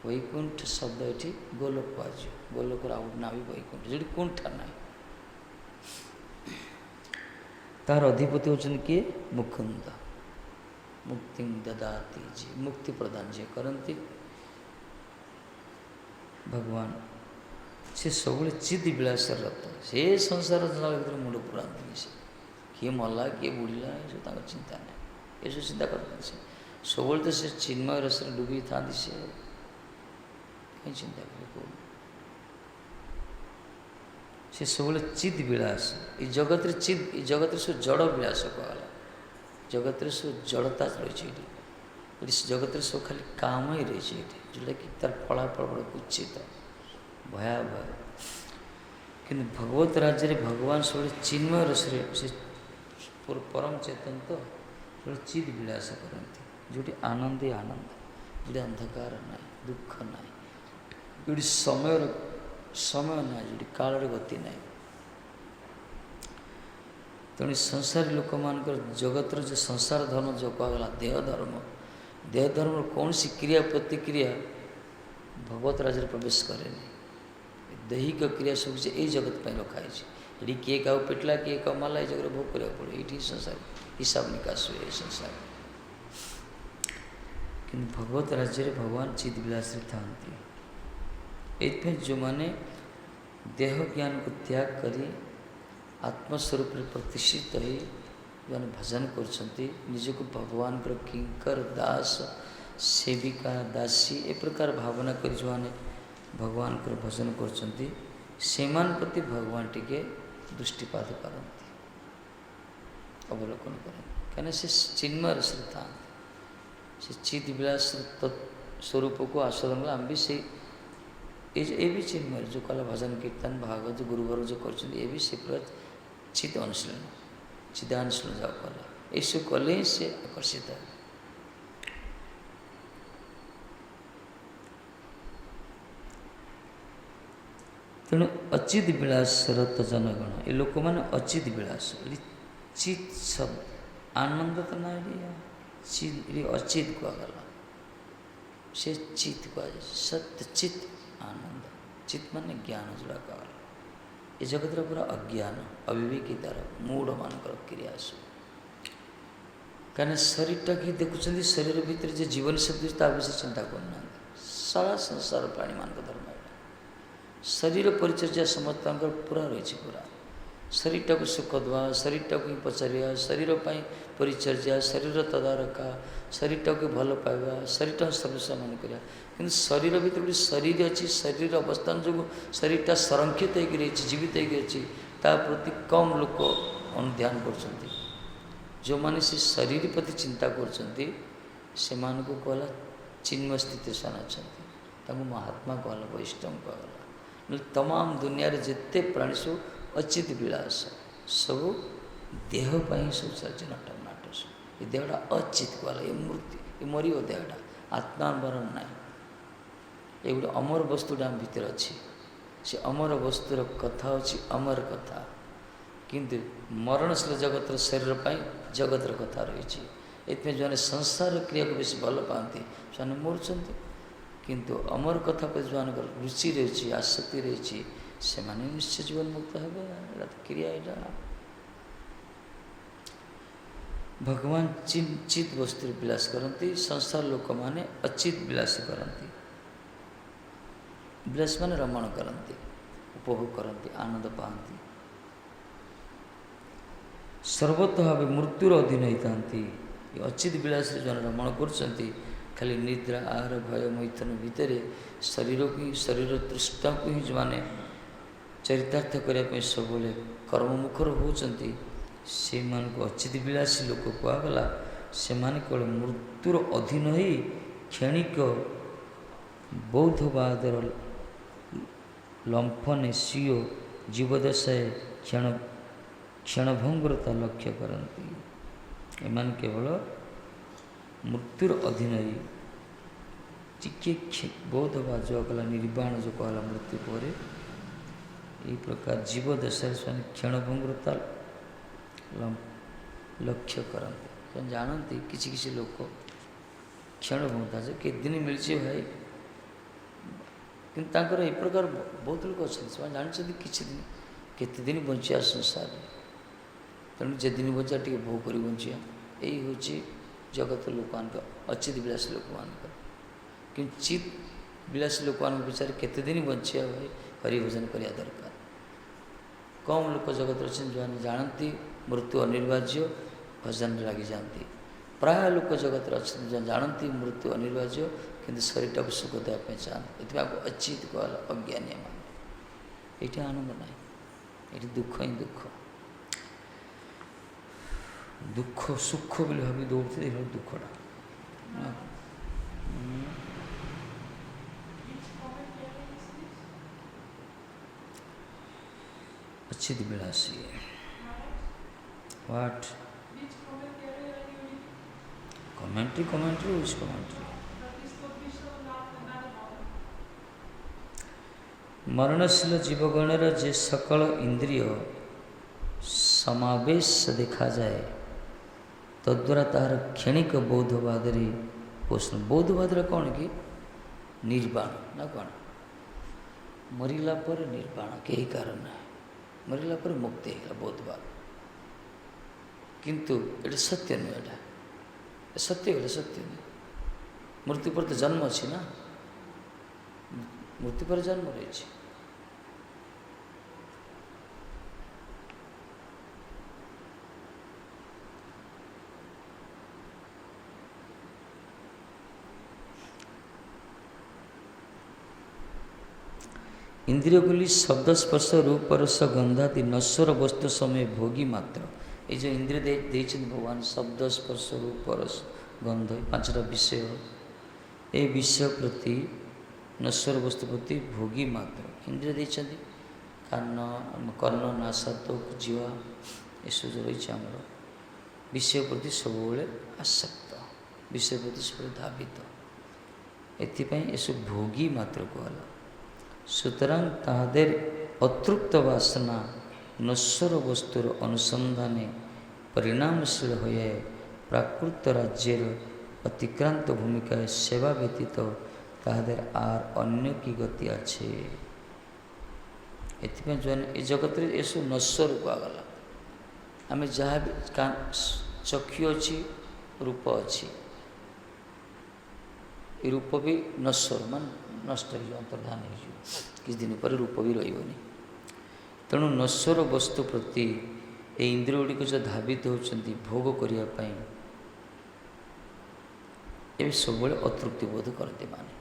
वैकुंठ शब्द ये गोलोक कह गोलोक ना भी वैकुंठ जो कुंठा ना तार अधिपति होचन किए मुकुंद मुक्ति ददाती जी मुक्ति प्रदान जी करती भगवान से सब चिद विलास रत से संसार भर मुंड पुराती से किए मरला किए बुड़ला ये सब चिंता ना ये सब चिंता करते सब तो से चिन्मय रस डूबी था से कहीं चिंता करे से सब चिद विलास ये जगत चिद ये जगत सब जड़ विलास कहला जगत सब जड़ता रही जगत सब खाली काम ही रही जोटा कि तार फलाफल बड़ा कुचित भयावह कि भगवत राज्य रे भगवान सब चिन्मय रस से परम चेतन तो चिद विलास करती जोटी आनंद ही आनंद जो अंधकार ना दुख ना जो समय ना जो काल गति ना तेणु संसारी लोक मान जगतर जो संसार धर्म जो कहगला देह धर्म कौन सी क्रिया प्रतिक्रिया भगवत राज्य प्रवेश करे दैहिक क्रिया सब से यही जगत पर रखाई ये किए क्या पिटला किए क्या माला ये जगह भोग करा पड़े ये संसार हिसाब निकास हुए संसार कि भगवत राज्य रे भगवान चिद विलास था ये जो मैंने देह ज्ञान को त्याग करी आत्मस्वरूप प्रतिष्ठित हो जो भजन कर निजक भगवान किंकर दास सेविका दासी ए प्रकार भावना कर जो मैंने भगवान को भजन करछंती सेमान प्रति भगवान टिके दृष्टिपात करती अवलोकन करते कहीं से चिन्मय श्रद्धा से चित विलास स्वरूप को आस्वादन कर हम भी से ये भी चिन्मय जो कला भजन कीर्तन भागवत गुरुवर जो कर भी से पूरा चित अनुशीलन चिदानुशीलन जाओ कला ऐसे कले से आकर्षित है। तेणु अचित विलास रत जनगण ये लोक मैंने अचित विलास चित शब्द आनंद तो ना चित अचित कहगला से चित कह सत्य चित आनंद चित मान ज्ञान जोड़ा कहला ये जगत पूरा अज्ञान अविवेकी द्वारा मूढ़ मान क्रिया सब कहीं शरीरटा कि देखुं शरीर भितर जो जीवन शक्ति विषय चिंता करना सारा संसार प्राणी मान धर्म शरीर परिचर्या समस्त पूरा रही पूरा शरीरटा को सुख दवा शरीरटा को पचारिया शरीर पर परिचर्या शरीर तदारखा शरीरटा को भल पाइबा शरीरटा सर्वस्व मन करा कि शरीर भीतर गोटे शरीर अच्छी शरीर अवस्थान जो शरीरटा संरक्षित होगी जीवित होगी प्रति कम लोक अनुध्यान कर जो मैंने से शरीर प्रति चिंता करते कहला चिन्मय स्थित सन अच्छा महात्मा कहला वैष्णव कहला तमाम दुनिया रे जिते प्राणी सब अचित विलास सब देहपाई सब चलते नट नाट सब ये देहटा अचित कहला ये मृत्यु ये मर देहटा आत्मा मरण ना ये गोटे अमर वस्तुटा भितर अच्छी से अमर वस्तुर कथा अच्छी अमर कथा किंतु मरणशील जगतर शरीर पर जगतर कथा रही जो संसार क्रिया को बेस भल पाती से मरुंच किंतु अमर कथा पर जो रुचि रही आसक्ति रही से निश्चय जीवन मुक्त है क्रिया यहाँ भगवान चित वस्तु विलास करती संसार लोक मैंने अचित विलास करती विलास मान रमण करती उपभोग करती आनंद पाती सर्वतः भाव मृत्युर अधीन होती अचित विलास जो रमण कर खाली निद्रा आहार भय मैथुन भितर शरीर को शरीर तृष्णा को ही जो मैंने चरितार्थ करने सब कर्ममुखर होती से अचित विलासी लोक कहगला से केवल मृत्युर अधीन ही क्षणिक बौद्धवादर लंफन सीओ जीवदशाए क्षण क्षणभंगुरता लक्ष्य करती एमान केवल मृत्युर अधीन ही टिके बौद्धवाद जो कहला निर्वाण जो कहला मृत्यु पर यही प्रकार जीवदशा क्षणभंगुरता लक्ष्य करते जानती किसी किसी लोक क्षणभंगुरता से के दिन मिलचे भाई कि ए प्रकार बहुत लोग अच्छा जानते किसी दिन केते दिन बंचिया संसार तेणु जे दिन बचा टे भोग कर बंचिया यही हूँ जगत लोक अचित विलासी लोक मान कि चित विलासी लोक मान विचार केते दिन बंचिया भाई हरिभजन करने दरकार कम लोक जगत अच्छे जो जानती मृत्यु अनिर्वाज्य भजन लगी जाती प्राय लोक जगत अच्छे जो जानती मृत्यु अनिर्वाज्य किंतु शरीर को सुख देवाई चाहते ये अचित कहला अज्ञानी मान ये आनंद ना ये दुख ही दुख दुख सुख बोले भावी दौड़ते दुखटा अचित विलासी व्हाट कमेंट्री उस कमेंट्री मरणशील जीवगणर जे सकल इंद्रिय समावेश देखा जाए तद्वारा तार क्षणिक बौद्धवाद पोषण बौद्धवाद कौन कि निर्वाण ना कौन मरला पर निर्वाण कई कारण ना मरला पर मुक्ति है बौद्धवाद किंतु ये सत्य नुह एटा सत्य गले सत्य नुह मृत्यु पर तो जन्म अच्छी ना मृत्यु पर जन्म रही इंद्रियगुली शब्द स्पर्श रूप रस गंधादि नश्वर वस्तु समय भोगी मात्र। ये जो इंद्रिय देते भगवान शब्द स्पर्श रूप रस गंध 5टा विषय, ये विषय प्रति नश्वर वस्तु प्रति भोगी मात्र इंद्रिय देते। कान कर्ण नासात जीवा एसब जो रही आमर विषय प्रति सब आसक्त, विषय प्रति सब धावित, एपाई एसब भोगी मात्र कहला। सुतरां ताहादेर अतृप्त वासना नश्वर वस्तुर अनुसंधाने परिणामशील होए प्राकृत राज्यर अतिक्रांत भूमिका सेवा व्यतीत ताहादेर आर अन्य की गति आछे। एथिपाई जो ए जगत रे एसु नश्वर कहगला। आम जहाँ भी चक्षु अच्छी रूप अच्छी, ये रूप भी नश्वर मान नष्ट हो अंतर्धान हो किसी दिन पर रूप भी रही। तेणु नश्वर वस्तु प्रति ये इंद्रिय गुड़िक जो धावित होती भोग करने ये सब अतृप्ति बोध करते। माने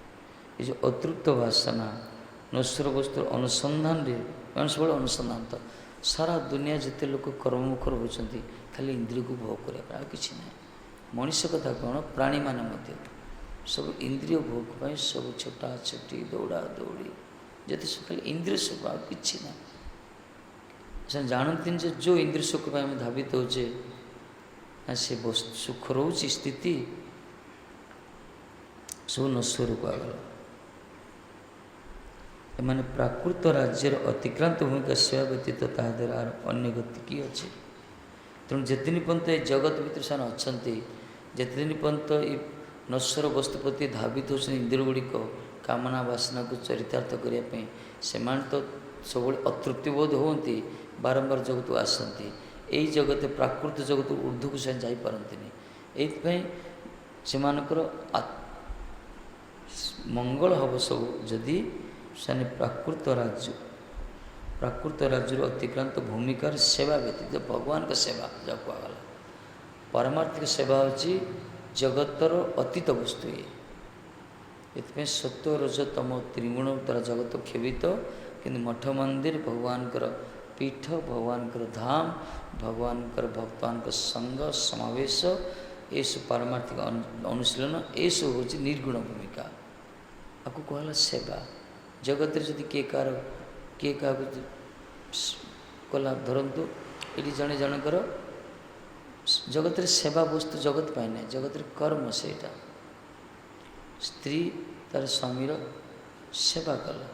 ये जो अतृप्त वासना नश्वर वस्तु अनुसंधान रे सब अनुसंधान तो सारा दुनिया जिते लोक कर्ममुखर होती खाली इंद्रिय को भोग करने कि ना। मनुष्य कथा कौन प्राणी मान सब इंद्रिय भोग पर सब छोटा छोटी दौड़ा दौड़ी जति सब खाली इंद्रिय सुख आ कि ना। से जानती जो इंद्रिय सुख पर आम धावित होचे से सुख रोचे स्थिति सब नश्वर कहगला। एमाने प्राकृत राज्यर अतिक्रांत भूमिका सेवा व्यतीत ताहादेर आर अन्य गति की अच्छे। तेणु जिते दिन पर्यंत ये जगत भितर से अच्छा जिते दिन पर्यंत ये नश्वर वस्तु प्रति धावित होती इंद्रिय गुड़िक कामना वासना को चरितार्थ करने से तो सब अतृप्ति बोध होती बारंबार जगत को आसती। यही जगत प्राकृत जगत ऊर्ध्व को से जापारती ये से मंगल हम सब जदि से प्राकृत राज्य अतिक्रांत भूमिकार सेवा व्यतीत भगवान का सेवा जब कहगला। पारमार्थिक सेवा होची जगतर अतीत वस्तु ये सत्व रज तम त्रिगुण द्वारा जगत खेबित कि मठ मंदिर भगवान पीठ भगवान धाम भगवान भक्तान संग समावेश ये पारमार्थिक अनुशीलन ये सब हूँ निर्गुण भूमिका आपको कहला सेवा। जगत जदि किए क्या कला धरतु ये जड़े जनकर जगत रे सेवा वस्तु जगत पाए ना जगत रे कर्म से स्त्री तार स्वामीर सेवा कला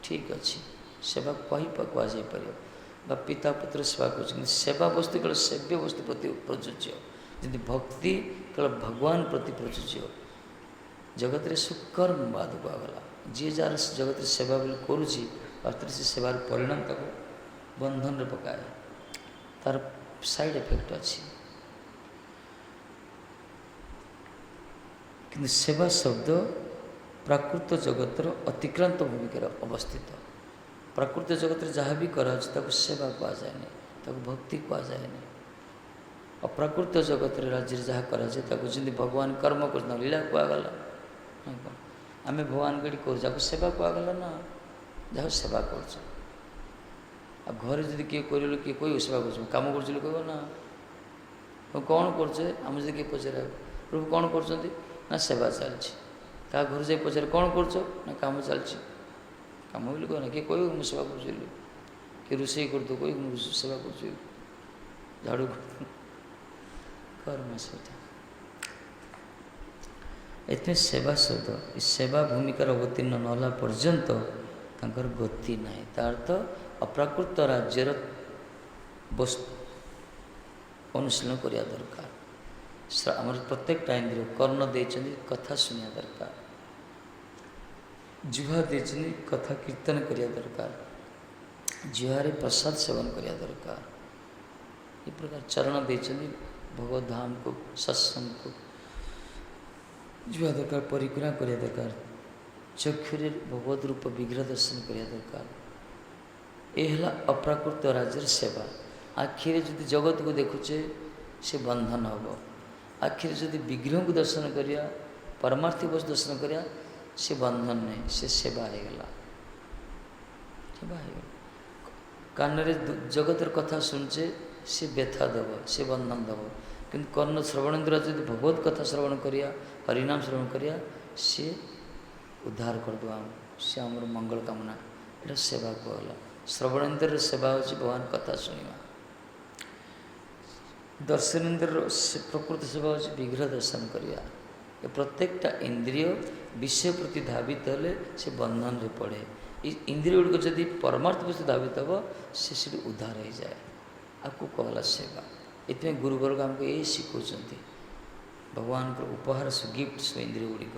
ठीक अच्छी सेवा कह पिता पुत्र सेवा कर सेवा वस्तु केवल सेव्य वस्तु प्रति प्रযোज्य जमी भक्ति केवल भगवान प्रति प्रযোज्य। जगत रे सुकर्म बाद कहगला जी जार जगत रे सेवा बोले करुँची वास्तव से सेवार परिणाम तक बंधन रे पकाए तार साइड इफेक्ट अच्छी। कि सेवा शब्द प्राकृत जगतर अतिक्रांत भूमिका अवस्थित। प्राकृत जगत जहाँ भी कराई सेवा कहुए भक्ति कहुए। अप्राकृत जगत राज्य जहाँ कराई भगवान कर्म कर लीला कहगला। आम भगवान गढ़ी कर सेवा कहगला ना जहाँ सेवा कर घरे जब किए कर किए कोई सेवा कर कम कर कह ना कौन करम किए पचार प्रभु कौन कर सेवा चलती क्या घर जाए पचार कौन कर कम चलती कम बोली कहना किए कह मुझे सेवा कर किए रोसे कर दो कह मुझे सेवा कर झाड़ू कर्म से इतने सेवा शब्द इस सेवा भूमिकार अवतीर्ण नला पर्यंत तांकर गति ना तार तो अप्राकृत राज्यर अनुशीलन करने दरकार। आम प्रत्येक टाइम कर्ण देते कथा शुणा दरकार जिह्वा देते कथा कीर्तन करने दरकार जिह्वारे प्रसाद सेवन करने दरकार। ये प्रकार चरण देते भगवत धाम को सत्संग को जिह्वा दरकार परिक्रमा करने दरकार चक्षुरे भगवत रूप विग्रह दर्शन करने दरकार। यह अप्राकृत राज्यर सेवा। आखिरे जदि जगत को देखुचे से बंधन हम आखिर जदि विग्रह को दर्शन करिया परमार्थी वस्तु दर्शन करिया से बंधन नहीं से सेवा हो गला। ସେବା ହେଇଗଲା। କାନରେ ଜଗତର କଥା ଶୁଣୁଛେ, ସେ ବ୍ୟଥା ଦେବ, ସେ ବନ୍ଧନ ଦେବ। କିନ୍ତୁ କର୍ଣ୍ଣ ଶ୍ରବଣେନ୍ଦ୍ର ଯଦି ଭଗବତ କଥା ଶ୍ରବଣ କରିବା, ହରିନାମ ଶ୍ରବଣ କରିବା, ସିଏ ଉଦ୍ଧାର କରିଦେବ ଆମକୁ, ସେ ଆମର ମଙ୍ଗଳ କାମନା। ଏଇଟା ସେବା କୁହାଗଲା। ଶ୍ରବଣେନ୍ଦ୍ରର ସେବା ହେଉଛି ଭଗବାନ କଥା ଶୁଣିବା। ଦର୍ଶନେନ୍ଦ୍ରର ପ୍ରକୃତ ସେବା ହେଉଛି ବିଗ୍ରହ ଦର୍ଶନ କରିବା। ଏ ପ୍ରତ୍ୟେକଟା ଇନ୍ଦ୍ରିୟ ବିଷୟ ପ୍ରତି ଧାବିତ ହେଲେ ସେ ବନ୍ଧନରେ ପଡ଼େ। ଏ ଇନ୍ଦ୍ରିୟ ଗୁଡ଼ିକ ଯଦି ପରମାର୍ଥ ପ୍ରତି ଧାବିତ ହେବ, ସେ ସେଠି ଉଦ୍ଧାର ହୋଇଯାଏ। ଆକୁ କୁହାଗଲା ସେବା। ଏଥିପାଇଁ ଗୁରୁବର୍ଗ ଆମକୁ ଏଇ ଶିଖାଉଛନ୍ତି, ଭଗବାନଙ୍କର ଉପହାର ଗିଫ୍ଟ ସବୁ ଇନ୍ଦ୍ରିୟ ଗୁଡ଼ିକ।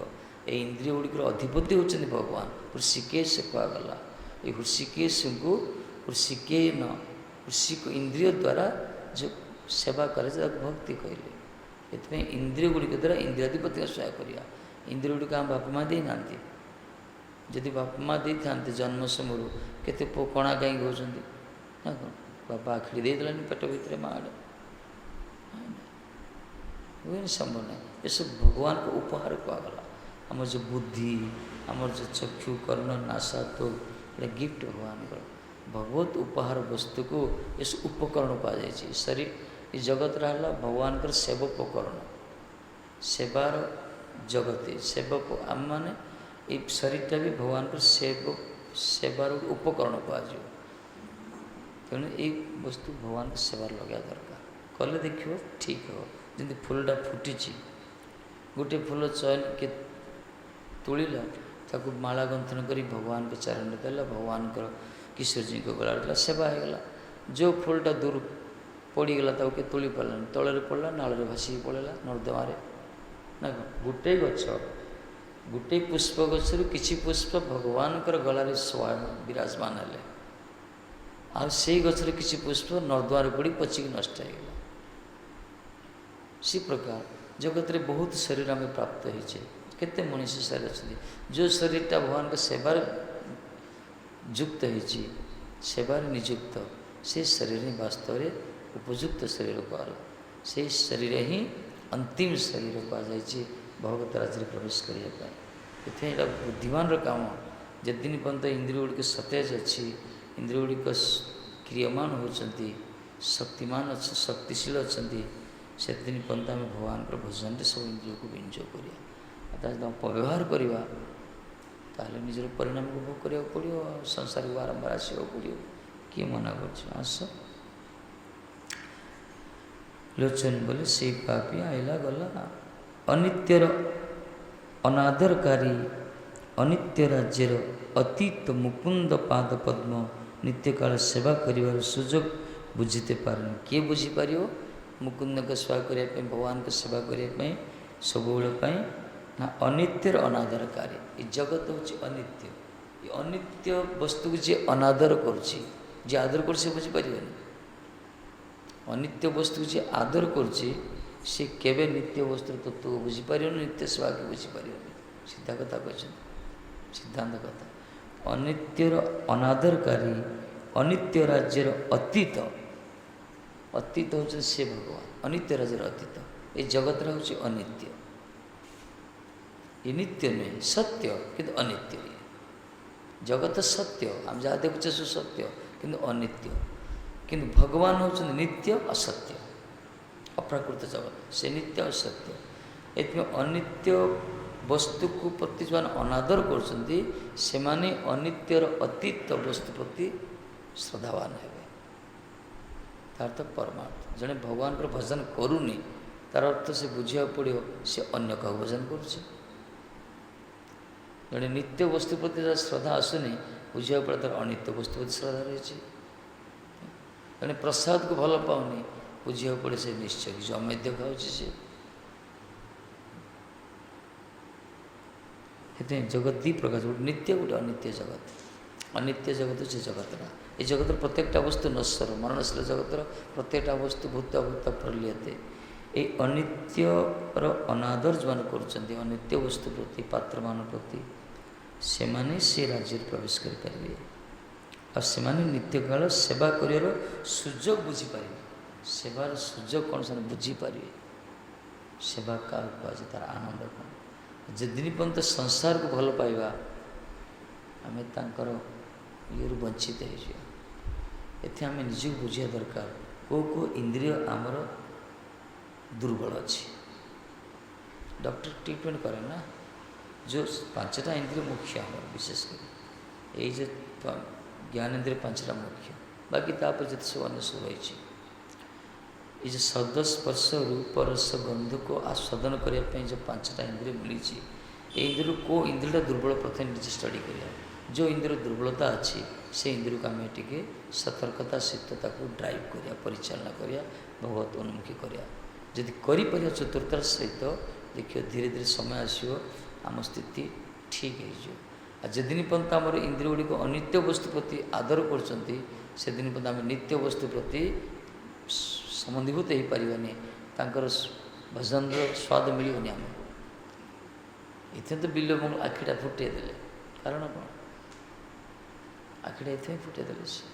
এই ଇନ୍ଦ୍ରିୟ ଗୁଡ଼ିକର ଅଧିପତି ହେଉଛନ୍ତି ଭଗବାନ। ହୃଷିକେଶ କୁହାଗଲା। ଏ ହୃଷିକେଶଙ୍କୁ ହୃଷିକେନ ହୃଷିକ ଇନ୍ଦ୍ରିୟ ଦ୍ୱାରା ଯେଉଁ ସେବା କରେ ତାକୁ ଭକ୍ତି କହିଲେ। ଏଥିପାଇଁ ଇନ୍ଦ୍ରିୟ ଗୁଡ଼ିକ ଦ୍ୱାରା ଇନ୍ଦ୍ରିୟାଧିପତିଙ୍କ ସହାୟ କରିବା। ଇନ୍ଦ୍ରିୟ ଗୁଡ଼ିକ ଆମ ବାପା ମା' ଦେଇନାହାନ୍ତି। ଯଦି ବାପା ମା' ଦେଇଥାନ୍ତେ ଜନ୍ମ ସମୟରୁ, କେତେ ପୁଅ କଣା କାହିଁକି ହେଉଛନ୍ତି ନା କ'ଣ? ବାପା ଆଖିଡ଼ି ଦେଇଦେଲାନି ପେଟ ଭିତରେ ମା' ଆଡ଼େ, ହୁଏନି? ସମ୍ଭବ ନାହିଁ। ଏସବୁ ଭଗବାନଙ୍କ ଉପହାର କୁହାଗଲା। ଆମର ଯେଉଁ ବୁଦ୍ଧି, ଆମର ଯେଉଁ ଚକ୍ଷୁ, କର୍ଣ୍ଣ, ନାସା, ତ୍ୱକ୍, ଏଇଟା ଗିଫ୍ଟ ଭଗବାନଙ୍କର। ଭଗବତ ଉପହାର ବସ୍ତୁକୁ ଏସବୁ ଉପକରଣ କୁହାଯାଇଛି। ଶରୀର ଏ ଜଗତଟା ହେଲା ଭଗବାନଙ୍କର ସେବୋପକରଣ, ସେବାର ଜଗତ। ସେବକ ଆମମାନେ ଏଇ ଶରୀରଟା ବି ଭଗବାନଙ୍କର ସେବାର ଉପକରଣ କୁହାଯିବ। ତେଣୁ ଏଇ ବସ୍ତୁ ଭଗବାନଙ୍କ ସେବାରେ ଲଗାଇବା ଦରକାର। କଲେ ଦେଖିବ ଠିକ୍ ହେବ। ଯେମିତି ଫୁଲଟା ଫୁଟିଛି, ଗୋଟିଏ ଫୁଲ ଚୟନ ତୋଳିଲା, ତାକୁ ମାଳା ଗନ୍ଥନ କରି ଭଗବାନଙ୍କ ଚରଣରେ ଦେଲା, ଭଗବାନଙ୍କର କିଶୋରଜୀଙ୍କ ଗଳାରେ ଦେଲା, ସେବା ହେଇଗଲା। ଯେଉଁ ଫୁଲଟା ଦୂର ପଡ଼ିଗଲା, ତାକୁ କିଏ ତୋଳି ପାରିଲାନି, ତଳରେ ପଡ଼ିଲା, ନାଳରେ ଭାସିକି ପଳେଇଲା ନର୍ଦ୍ଦମାରେ, ନା କ'ଣ? ଗୋଟିଏ ଗଛ, ଗୋଟିଏ ପୁଷ୍ପ ଗଛରୁ କିଛି ପୁଷ୍ପ ଭଗବାନଙ୍କର ଗଳାରେ ସ୍ୱୟଂ ବିରାଜମାନ ହେଲେ, ଆଉ ସେଇ ଗଛରେ କିଛି ପୁଷ୍ପ ନର୍ଦ୍ଦମାରେ ପଡ଼ି ପଚିକି ନଷ୍ଟ ହେଇଗଲା। ସେ ପ୍ରକାର ଜଗତରେ ବହୁତ ଶରୀର ଆମେ ପ୍ରାପ୍ତ ହେଇଛେ। କେତେ ମଣିଷ ଶରୀର ଅଛନ୍ତି, ଯେଉଁ ଶରୀରଟା ଭଗବାନଙ୍କ ସେବାରେ ଯୁକ୍ତ ହେଇଛି, ସେବାରେ ନିଯୁକ୍ତ, ସେ ଶରୀର ହିଁ ବାସ୍ତବରେ ଉପଯୁକ୍ତ ଶରୀର କୁହାଗଲା। ସେହି ଶରୀର ହିଁ ଅନ୍ତିମ ଶରୀର କୁହାଯାଇଛି ଭଗବତ ରାଜ୍ୟରେ ପ୍ରବେଶ କରିବା ପାଇଁ। ଏଥିପାଇଁ ଏଇଟା ବୁଦ୍ଧିମାନର କାମ। ଯେଦିନ ପର୍ଯ୍ୟନ୍ତ ଇନ୍ଦ୍ରିୟ ଗୁଡ଼ିକ ସତେଜ ଅଛି, ଇନ୍ଦ୍ରିୟ ଗୁଡ଼ିକ କ୍ରିୟମାନ ହେଉଛନ୍ତି, ଶକ୍ତିମାନ ଶକ୍ତିଶୀଳ ଅଛନ୍ତି, ସେଦିନ ପର୍ଯ୍ୟନ୍ତ ଆମେ ଭଗବାନଙ୍କର ଭଜନରେ ସବୁ ଇନ୍ଦ୍ରିୟକୁ ବିନିଯୋଗ କରିବା। ଆଉ ତା ଯଦି ଅପବ୍ୟବହାର କରିବା, ତାହେଲେ ନିଜର ପରିଣାମକୁ ଭୋଗ କରିବାକୁ ପଡ଼ିବ, ସଂସାରକୁ ବାରମ୍ବାର ଆସିବାକୁ ପଡ଼ିବ। କିଏ ମନା କରୁଛି? ଆସ। ଲୋଚନ ବୋଲେ ସେଇ ପାପି ଆଇଲା ଗଲା। ଅନିତ୍ୟର ଅନାଦରକାରୀ, ଅନିତ୍ୟ ରାଜ୍ୟର ଅତୀତ ମୁକୁନ୍ଦ ପାଦ ପଦ୍ମ ନିତ୍ୟକାଳ ସେବା କରିବାର ସୁଯୋଗ ବୁଝିତେ ପାରେନି। କିଏ ବୁଝିପାରିବ? ମୁକୁନ୍ଦଙ୍କ ସେବା କରିବା ପାଇଁ, ଭଗବାନଙ୍କ ସେବା କରିବା ପାଇଁ, ସବୁବେଳେ ପାଇଁ, ନା ଅନିତ୍ୟର ଅନାଦରକାରୀ। ଏ ଜଗତ ହେଉଛି ଅନିତ୍ୟ। ଏ ଅନିତ୍ୟ ବସ୍ତୁକୁ ଯିଏ ଅନାଦର କରୁଛି, ଯିଏ ଆଦର କରୁଛି, ସେ ବୁଝିପାରିବନି। ଅନିତ୍ୟ ବସ୍ତୁକୁ ଯିଏ ଆଦର କରୁଛି, ସେ କେବେ ନିତ୍ୟ ବସ୍ତୁର ତତ୍ତ୍ୱକୁ ବୁଝିପାରିବନି, ନିତ୍ୟ ସେବାକୁ ବୁଝିପାରିବନି। ସିଧା କଥା କହିଛନ୍ତି, ସିଦ୍ଧାନ୍ତ କଥା। ଅନିତ୍ୟର ଅନାଦରକାରୀ, ଅନିତ୍ୟ ରାଜ୍ୟର ଅତୀତ। ଅତୀତ ହେଉଛନ୍ତି ସେ ଭଗବାନ, ଅନିତ୍ୟ ରାଜ୍ୟର ଅତୀତ। ଏ ଜଗତଟା ହେଉଛି ଅନିତ୍ୟ। ଏ ନିତ୍ୟ ନୁହେଁ, ସତ୍ୟ କିନ୍ତୁ ଅନିତ୍ୟ। ଜଗତ ସତ୍ୟ, ଆମେ ଯାହା ଦେଖୁଛେ ସବୁ ସତ୍ୟ, କିନ୍ତୁ ଅନିତ୍ୟ। କିନ୍ତୁ ଭଗବାନ ହେଉଛନ୍ତି ନିତ୍ୟ ଅସତ୍ୟ, ଅପ୍ରାକୃତ ଜଗତ, ସେ ନିତ୍ୟ ଅସତ୍ୟ। ଏଥିପାଇଁ ଅନିତ୍ୟ ବସ୍ତୁକୁ ପ୍ରତି ଯେଉଁମାନେ ଅନାଦର କରୁଛନ୍ତି, ସେମାନେ ଅନିତ୍ୟର ଅତୀତ ବସ୍ତୁ ପ୍ରତି ଶ୍ରଦ୍ଧାବାନ ହେବେ। ତାର ତ ପରମାର୍ଥ। ଜଣେ ଭଗବାନଙ୍କର ଭଜନ କରୁନି, ତାର ଅର୍ଥ ସେ ବୁଝିବାକୁ ପଡ଼ିବ ସେ ଅନ୍ୟ କାହାକୁ ଭଜନ କରୁଛି। ଜଣେ ନିତ୍ୟ ବସ୍ତୁ ପ୍ରତି ଯାହାର ଶ୍ରଦ୍ଧା ଆସୁନି, ବୁଝିବାକୁ ପଡ଼ିବ ତାର ଅନିତ୍ୟ ବସ୍ତୁ ପ୍ରତି ଶ୍ରଦ୍ଧା ରହିଛି। ଜଣେ ପ୍ରସାଦକୁ ଭଲ ପାଉନି, ବୁଝିବାକୁ ପଡ଼େ ସେ ନିଶ୍ଚୟ କିଛି ଅମେଧ୍ୟ ଖାଉଛି ସେ। ସେଥିପାଇଁ ଜଗତ ଦୁଇ ପ୍ରକାର, ଗୋଟେ ନିତ୍ୟ, ଗୋଟେ ଅନିତ୍ୟ ଜଗତ। ଅନିତ୍ୟ ଜଗତ ହେଉଛି ଜଗତଟା। ଏ ଜଗତର ପ୍ରତ୍ୟେକଟା ବସ୍ତୁ ନଶ୍ୱର, ମରଣଶୀଳ ଜଗତର ପ୍ରତ୍ୟେକଟା ବସ୍ତୁ ଭୂତ ଭୂତ ପ୍ରଲିୟତେ। এই ଅନିତ୍ୟର ଅନାଦର ଯେଉଁମାନେ କରୁଛନ୍ତି, ଅନିତ୍ୟ ବସ୍ତୁ ପ୍ରତି, ପାତ୍ରମାନ ପ୍ରତି, ସେମାନେ ସେ ରାଜ୍ୟରେ ପ୍ରବେଶ କରିପାରିବେ। ଆଉ ସେମାନେ ନିତ୍ୟକାଳ ସେବା କରିବାର ସୁଯୋଗ ବୁଝିପାରିବେ। ସେବାର ସୁଯୋଗ କ'ଣ ସେମାନେ ବୁଝିପାରିବେ। ସେବା କାହାକୁ କୁହାଯାଏ, ତା'ର ଆନନ୍ଦ କ'ଣ। ଯେଦିନ ପର୍ଯ୍ୟନ୍ତ ସଂସାରକୁ ଭଲ ପାଇବା, ଆମେ ତାଙ୍କର ଇଏରୁ ବଞ୍ଚିତ ହେଇଯିବା। ଏଠି ଆମେ ନିଜକୁ ବୁଝିବା ଦରକାର କେଉଁ ଇନ୍ଦ୍ରିୟ ଆମର ଦୁର୍ବଳ ଅଛି। ଡକ୍ଟର ଟ୍ରିଟମେଣ୍ଟ କରେ ନା, ଯେଉଁ 5ଟା ଇନ୍ଦ୍ରିୟ ମୁଖ୍ୟ ଆମର, ବିଶେଷ କରି ଏଇ ଯେ ଜ୍ଞାନେନ୍ଦ୍ରିୟ 5ଟା ମୁଖ୍ୟ, ବାକି ତାପରେ ଯେତେ ସବୁ ଅନ୍ୟ ସବୁ ରହିଛି। ଏ ଯେ ଶବ୍ଦ ସ୍ପର୍ଶ ରୂପ ରସ ଗନ୍ଧକୁ ଆସ୍ୱାଦନ କରିବା ପାଇଁ ଯେଉଁ 5ଟା ଇନ୍ଦ୍ରିୟ ମିଳିଛି, ଏ ଇନ୍ଦ୍ରିୟରୁ କେଉଁ ଇନ୍ଦ୍ରିୟଟା ଦୁର୍ବଳ ପ୍ରଥମେ ନିଜେ ଷ୍ଟଡ଼ି କରିବା। ଯେଉଁ ଇନ୍ଦ୍ରିୟ ଦୁର୍ବଳତା ଅଛି ସେ ଇନ୍ଦ୍ରିୟକୁ ଆମେ ଟିକେ ସତର୍କତା ସହିତ ତାକୁ ଡ୍ରାଇଭ୍ କରିବା, ପରିଚାଳନା କରିବା, ଭଗବତ ଉନ୍ମୁଖୀ କରିବା। ଯଦି କରିପାରିବା ଚତୁରତାର ସହିତ, ଦେଖିବ ଧୀରେ ଧୀରେ ସମୟ ଆସିବ ଆମ ସ୍ଥିତି ଠିକ୍ ହେଇଯିବ। ଆଉ ଯେଦିନ ପର୍ଯ୍ୟନ୍ତ ଆମର ଇନ୍ଦ୍ରିୟ ଗୁଡ଼ିକ ଅନିତ୍ୟ ବସ୍ତୁ ପ୍ରତି ଆଦର କରୁଛନ୍ତି, ସେଦିନ ପର୍ଯ୍ୟନ୍ତ ଆମେ ନିତ୍ୟ ବସ୍ତୁ ପ୍ରତି ସମ୍ବନ୍ଧୀଭୂତ ହେଇପାରିବାନି, ତାଙ୍କର ଭଜନର ସ୍ୱାଦ ମିଳିବନି ଆମକୁ। ଏଥିରେ ତ ବିଲୋମ ଆଖିଟା ଫୁଟେଇ ଦେଲେ, କାରଣ କ'ଣ? ଆଖିଟା ଏଥିପାଇଁ ଫୁଟେଇ ଦେଲେ ସେ,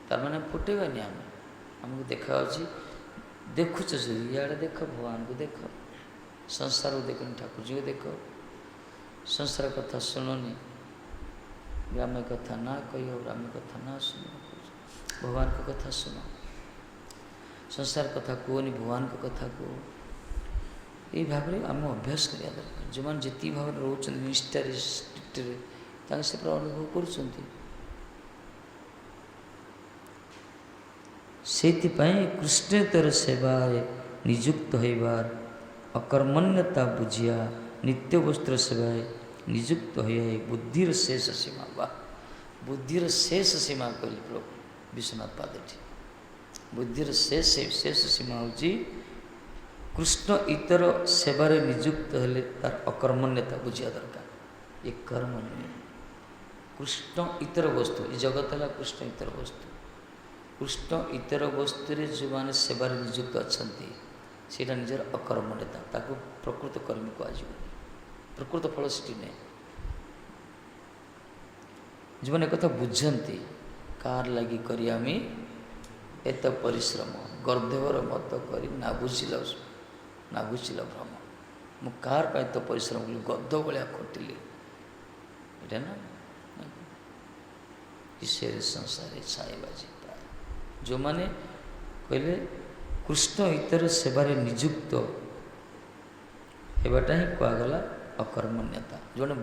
ତାମାନେ ଫୁଟେଇବାନି ଆମେ। ଆମକୁ ଦେଖାଯାଉଛି, ଦେଖୁଛ ଯଦି ଇଆଡ଼େ ଦେଖ, ଭଗବାନଙ୍କୁ ଦେଖ, ସଂସାରକୁ ଦେଖନି, ଠାକୁରଜୀଙ୍କୁ ଦେଖ। ସଂସାର କଥା ଶୁଣନି, ଗ୍ରାମ୍ୟ କଥା ନା କହିବ, ଗ୍ରାମ୍ୟ କଥା ନା ଶୁଣ, ଭଗବାନଙ୍କ କଥା ଶୁଣ। ସଂସାର କଥା କୁହନି, ଭଗବାନଙ୍କ କଥା କୁହ। ଏଇ ଭାବରେ ଆମେ ଅଭ୍ୟାସ କରିବା ଦରକାର। ଯେଉଁମାନେ ଯେତିକି ଭାବରେ ରହୁଛନ୍ତି ନିଷ୍ଠାରେ ଷ୍ଟ୍ରିକ୍ଟରେ, ତାଙ୍କେ ସେ ପୁରା ଅନୁଭବ କରୁଛନ୍ତି। ସେଇଥିପାଇଁ କୃଷ୍ଣେତର ସେବାରେ ନିଯୁକ୍ତ ହେବାର ଅକର୍ମଣ୍ୟତା ବୁଝିବା, ନିତ୍ୟ ବସ୍ତ୍ର ସେବାରେ ନିଯୁକ୍ତ ହୋଇ ବୁଦ୍ଧିର ଶେଷ ସୀମା, ବା ବୁଦ୍ଧିର ଶେଷ ସୀମା କହିଲେ ପ୍ରଭୁ ବିଶ୍ୱନାଥ ପାଦ ଏଠି। ବୁଦ୍ଧିର ଶେଷ ସୀମା ହେଉଛି କୃଷ୍ଣ ଇତର ସେବାରେ ନିଯୁକ୍ତ ହେଲେ ତାର ଅକର୍ମଣ୍ୟତା ବୁଝିବା ଦରକାର। ଏ କର୍ମ ନୁହେଁ, କୃଷ୍ଣ ଇତର ବସ୍ତୁ, ଏ ଜଗତ ହେଲା କୃଷ୍ଣ ଇତର ବସ୍ତୁ। କୃଷ୍ଣ ଇତର ବସ୍ତୁରେ ଯେଉଁମାନେ ସେବାରେ ନିଯୁକ୍ତ ଅଛନ୍ତି, ସେଇଟା ନିଜର ଅକର୍ମଣ୍ୟତା, ତାକୁ ପ୍ରକୃତ କର୍ମ କୁହାଯିବନି। ପ୍ରକୃତ ଫଳ ସେଠି ନୁହେଁ। ଯେଉଁମାନେ ଏକଥା ବୁଝନ୍ତି, କାହାର ଲାଗି କରି ଆମେ ଏତ ପରିଶ୍ରମ, ଗର୍ଦ୍ଧବର ମତ କରି ନା ବୁଝିଲ ଭ୍ରମ। ମୁଁ କାହାର ପାଇଁ ଏତ ପରିଶ୍ରମ କଲି, ଗଧ ଭଳିଆ ଖଟିଲି, ଏଇଟା ନା ଈଶ୍ୱର ସଂସାରେ ଛାଇବାଜି ପ୍ରାୟ। ଯେଉଁମାନେ କହିଲେ କୃଷ୍ଣ ଇତର ସେବାରେ ନିଯୁକ୍ତ ହେବାଟା ହିଁ କୁହାଗଲା ଅକର୍ମଣ୍ୟତା। ଯେଉଁମାନେ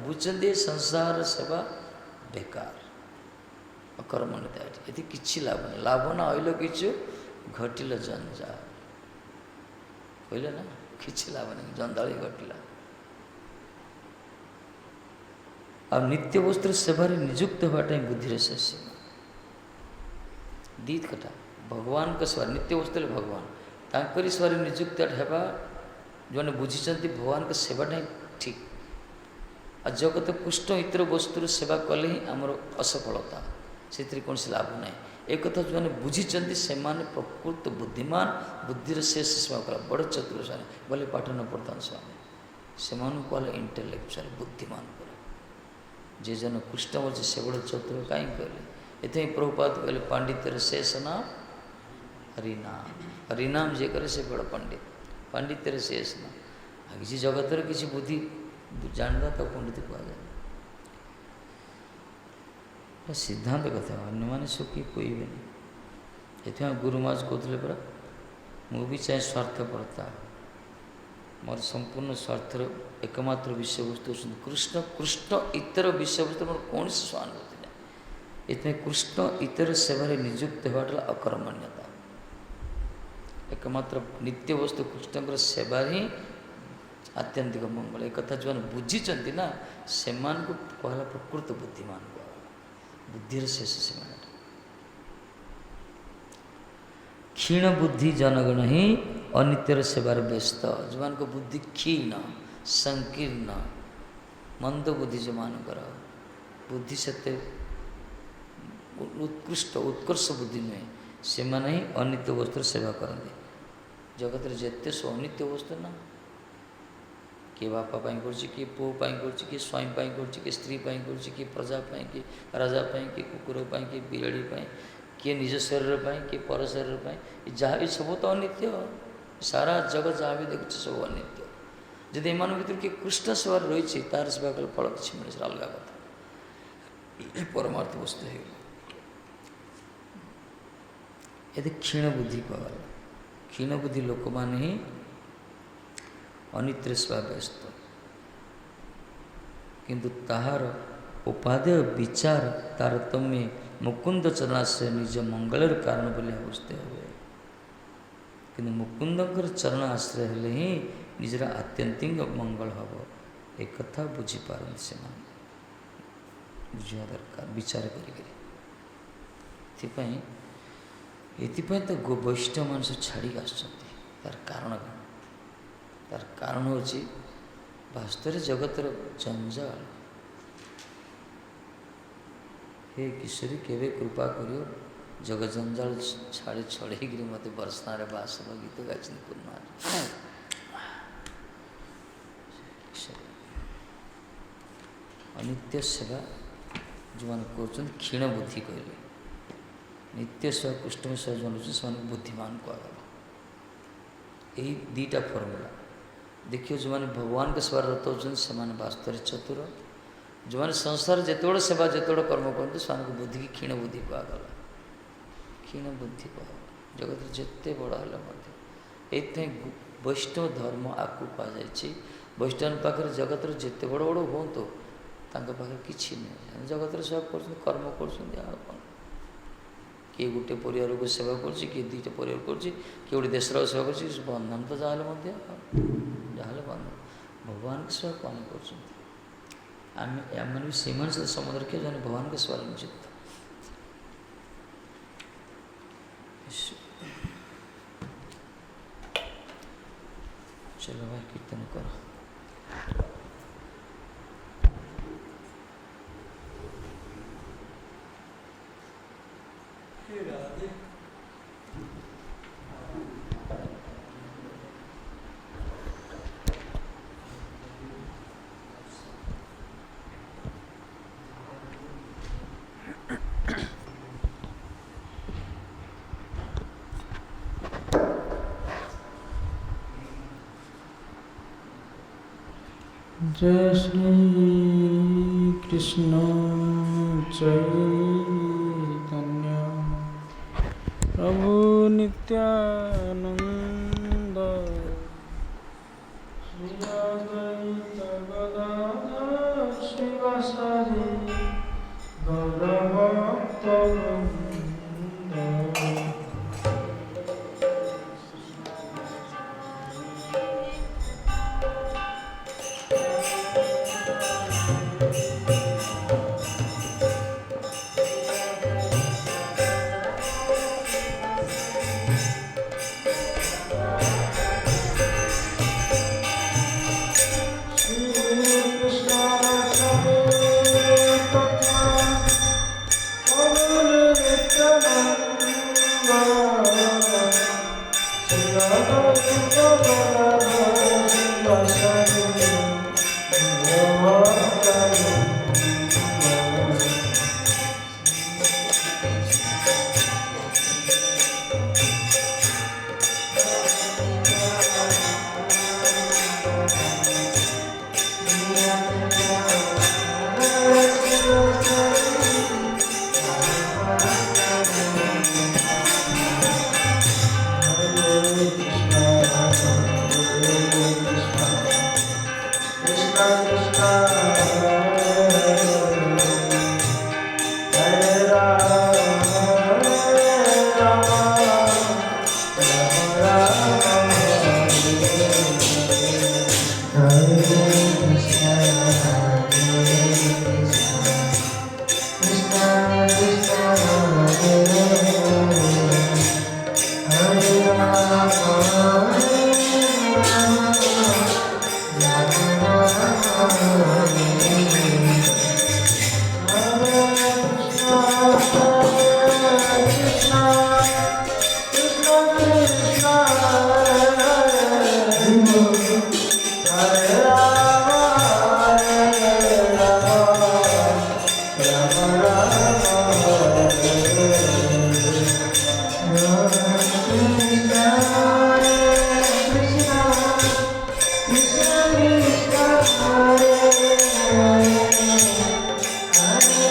ବୁଝିଛନ୍ତି ସଂସାର ସେବା ବେକାର, ଅକର୍ମଣ୍ୟତା ଏଠି। ଏଠି କିଛି ଲାଭ ନାହିଁ। ଲାଭ ନା ହଇଲ କିଛି, ଘଟିଲ ଜଞ୍ଜାଳ। କହିଲେ ନା, କିଛି ଲାଭ ନାହିଁ, ଜଞ୍ଜାଳ ଘଟିଲା। ଆଉ ନିତ୍ୟ ବସ୍ତ୍ର ସେବାରେ ନିଯୁକ୍ତ ହେବାଟା ହିଁ ବୁଦ୍ଧିର ଶେଷ ସୀମା। ଦୁଇ କଥା, ଭଗବାନଙ୍କ ସେବା, ନିତ୍ୟ ବସ୍ତ୍ର ଭଗବାନ, ତାଙ୍କରି ସେବାରେ ନିଯୁକ୍ତ ହେବା। ଯେଉଁମାନେ ବୁଝିଛନ୍ତି ଭଗବାନଙ୍କ ସେବାଟା ହିଁ ଠିକ୍। ଆଉ ଜଗତ କୃଷ୍ଣ ଇତର ବସ୍ତୁର ସେବା କଲେ ହିଁ ଆମର ଅସଫଳତା, ସେଥିରେ କୌଣସି ଲାଭ ନାହିଁ। ଏକଥା ଯେଉଁମାନେ ବୁଝିଛନ୍ତି ସେମାନେ ପ୍ରକୃତ ବୁଦ୍ଧିମାନ, ବୁଦ୍ଧିର ଶେଷ ସୀମା କଲା, ବଡ଼ ଚତୁର ସେମାନେ, ବୋଲେ ପାଠ ନ ପଢ଼ିଥାନ୍ତି ସେମାନେ, ସେମାନଙ୍କୁ କହିଲେ ଇଣ୍ଟେଲେକ୍ଚୁଆଲ, ବୁଦ୍ଧିମାନ କରେ। ଯେ ଜନ କୃଷ୍ଣ ଅଛି ସେ ବଡ଼ ଚତୁର କାହିଁକି କହିଲେ? ଏଥିପାଇଁ ପ୍ରଭୁପାଦ କହିଲେ ପାଣ୍ଡିତ୍ୟର ଶେଷ ନାମ ହରିନାମ। ହରିନାମ ଯିଏ କରେ ସେ ବଡ଼ ପଣ୍ଡିତ, ପାଣ୍ଡିତ୍ୟର ଶେଷ ନାମ। ଆଉ କିଛି ଜଗତର କିଛି ବୁଦ୍ଧି ଜାଣିବା ତାକୁ ପଣ୍ଡିତ କୁହାଯାଏ। ସିଦ୍ଧାନ୍ତ କଥା, ଅନ୍ୟମାନେ ସବୁ କିଏ କହିବେନି। ଏଥିପାଇଁ ଗୁରୁ ମହାରାଜ କହୁଥିଲେ ପରା, ମୁଁ ବି ଚାହେଁ ସ୍ୱାର୍ଥପରତା, ମୋର ସମ୍ପୂର୍ଣ୍ଣ ସ୍ୱାର୍ଥର ଏକମାତ୍ର ବିଷୟବସ୍ତୁ ହେଉଛନ୍ତି କୃଷ୍ଣ। କୃଷ୍ଣ ଇତର ବିଷୟବସ୍ତୁ ମୋର କୌଣସି ସହାନୁଭୂତି ନାହିଁ। ଏଥିପାଇଁ କୃଷ୍ଣ ଇତର ସେବାରେ ନିଯୁକ୍ତ ହେବାଟା ଅକର୍ମଣ୍ୟତା। ଏକମାତ୍ର ନିତ୍ୟ ବସ୍ତୁ କୃଷ୍ଣଙ୍କର ସେବା ହିଁ ଆତ୍ୟନ୍ତିକ ମଙ୍ଗଳ। ଏକଥା ଯେଉଁମାନେ ବୁଝିଛନ୍ତି ନା, ସେମାନଙ୍କୁ କହିଲା ପ୍ରକୃତ ବୁଦ୍ଧିମାନ କୁହାଗଲା, ବୁଦ୍ଧିର ଶେଷ ସୀମାଟା। କ୍ଷୀଣ ବୁଦ୍ଧି ଜନଗଣ ହିଁ ଅନିତ୍ୟର ସେବାରେ ବ୍ୟସ୍ତ। ଯେଉଁମାନଙ୍କ ବୁଦ୍ଧି କ୍ଷୀଣ, ସଂକୀର୍ଣ୍ଣ, ମନ୍ଦ ବୁଦ୍ଧି, ଯେଉଁମାନଙ୍କର ବୁଦ୍ଧି ସେତେ ଉତ୍କର୍ଷ ବୁଦ୍ଧି ନୁହେଁ, ସେମାନେ ହିଁ ଅନିତ୍ୟ ବସ୍ତୁର ସେବା କରନ୍ତି। ଜଗତରେ ଯେତେ ସବୁ ଅନିତ୍ୟ ବସ୍ତୁ ନା, କିଏ ବାପା ପାଇଁ କରୁଛି, କିଏ ପୁଅ ପାଇଁ କରୁଛି, କିଏ ସ୍ୱାମୀ ପାଇଁ କରୁଛି, କିଏ ସ୍ତ୍ରୀ ପାଇଁ କରୁଛି, କିଏ ପ୍ରଜା ପାଇଁ, କିଏ ରାଜା ପାଇଁ, କିଏ କୁକୁର ପାଇଁ, କିଏ ବିରାଡ଼ି ପାଇଁ, କିଏ ନିଜ ଶରୀର ପାଇଁ, କିଏ ପର ଶରୀର ପାଇଁ। ଯାହା ବି ସବୁ ତ ଅନିତ୍ୟ। ସାରା ଜଗତ ଯାହା ବି ଦେଖୁଛି ସବୁ ଅନିତ୍ୟ। ଯଦି ଏମାନଙ୍କ ଭିତରୁ କିଏ କୃଷ୍ଣ ସେବାରେ ରହିଛି, ତାର ସେବା କଲେ ଫଳ କିଛି ମିଳେ, ସେଟା ଅଲଗା କଥା। ये परमार्थ वस्तु है। यदि क्षीण बुद्धि कहला, क्षीण बुद्धि लोक मान ही अनित्य व्यस्त, किंतु ताहार उपादेय विचार तारतम्य मुकुंद चरणाश्रय निज मंगलर कारण बोली अवस्था हुए, किंतु मुकुंदकर चरण आश्रय हेले ही निजर आत्यंतिक मंगल हम। एक कथा बुझीपारती से बुझा दरकार विचार करें। तो गो वैष्णव मानस छाड़ी आर कारण कौन? तार कारण हूँ वास्तव जगतर जंजाल। हे किशोरी केवे कृपा करियो जग जंजाल छाड़ी छड़ेगी मत बरसारे बास गीत गाई कुमार। अनित्य सेवा जो मैंने कर क्षीण बुद्धि कहले, नित्य सेवा कृष्ण सेवा जो से बुद्धिमान कहगला। यही दीटा फर्मूला देखिए, जो मैंने भगवान के सेवा रत होते से वास्तव चतुर, जो मैंने संसार जिते सेवा जिते कर्म करते से बुद्धि की क्षीण बुद्धि कहगला। क्षीण बुद्धि कहगला जगत जिते बड़ है ये वैष्णव धर्म आपको कहुई। वैष्णव पाखे जगतर जिते बड़ बड़ हूँ पाखे कि नहीं, जगतर सेवा कर कर्म कर किए गोटे परिवार को सेवा कर दुईटा परिवार कर गोटे देशर सेवा कर बंधन तो जहाँ जहाँ बंधन भगवान की सेवा कौन कर भी से समुद्र के जो भगवान के सेवा निश्चित। चलो भाई कीर्तन करो। जय श्री कृष्ण चैतन्य प्रभु नित्यानंद श्री अद्वैत गदाधर शिवासादि गौरभक्तवृंद।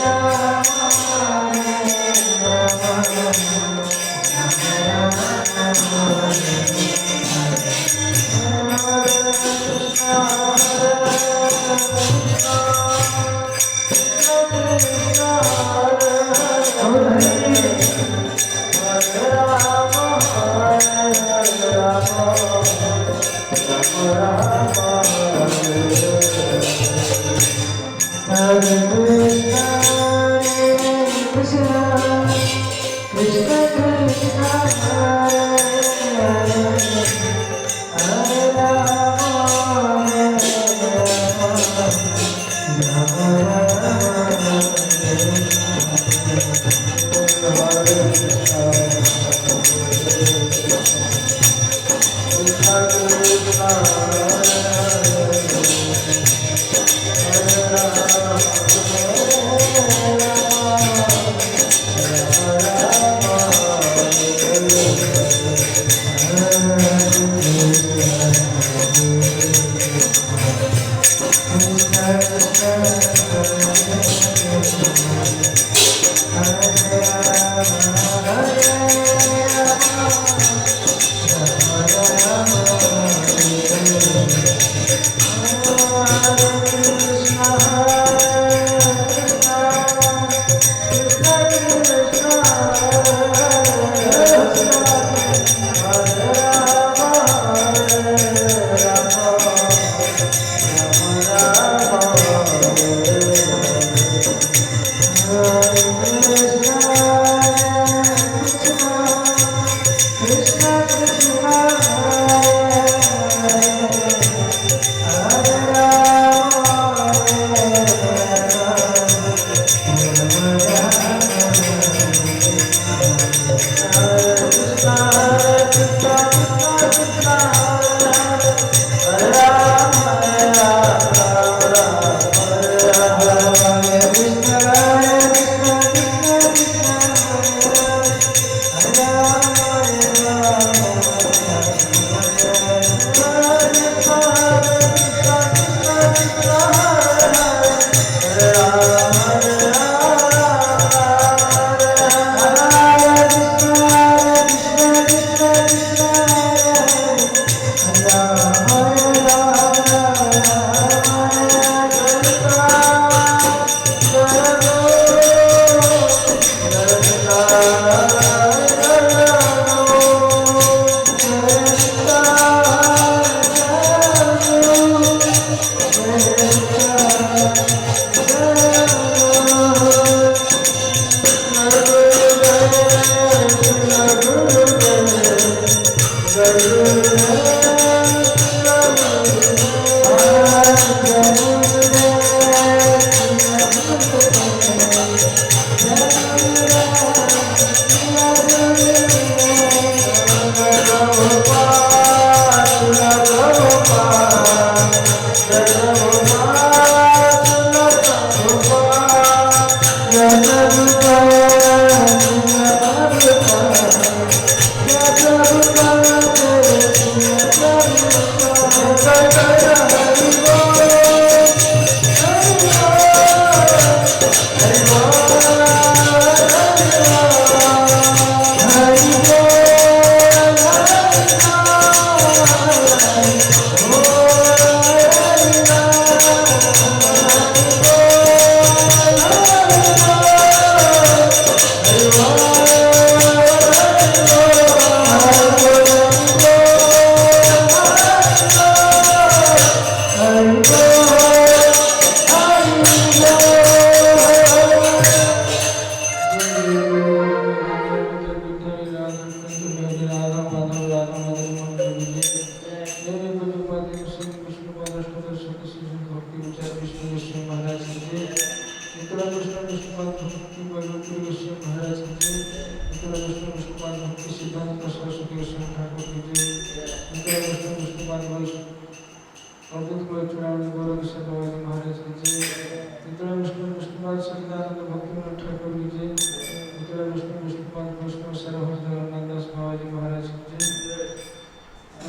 Hare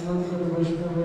अनंत वैष्णव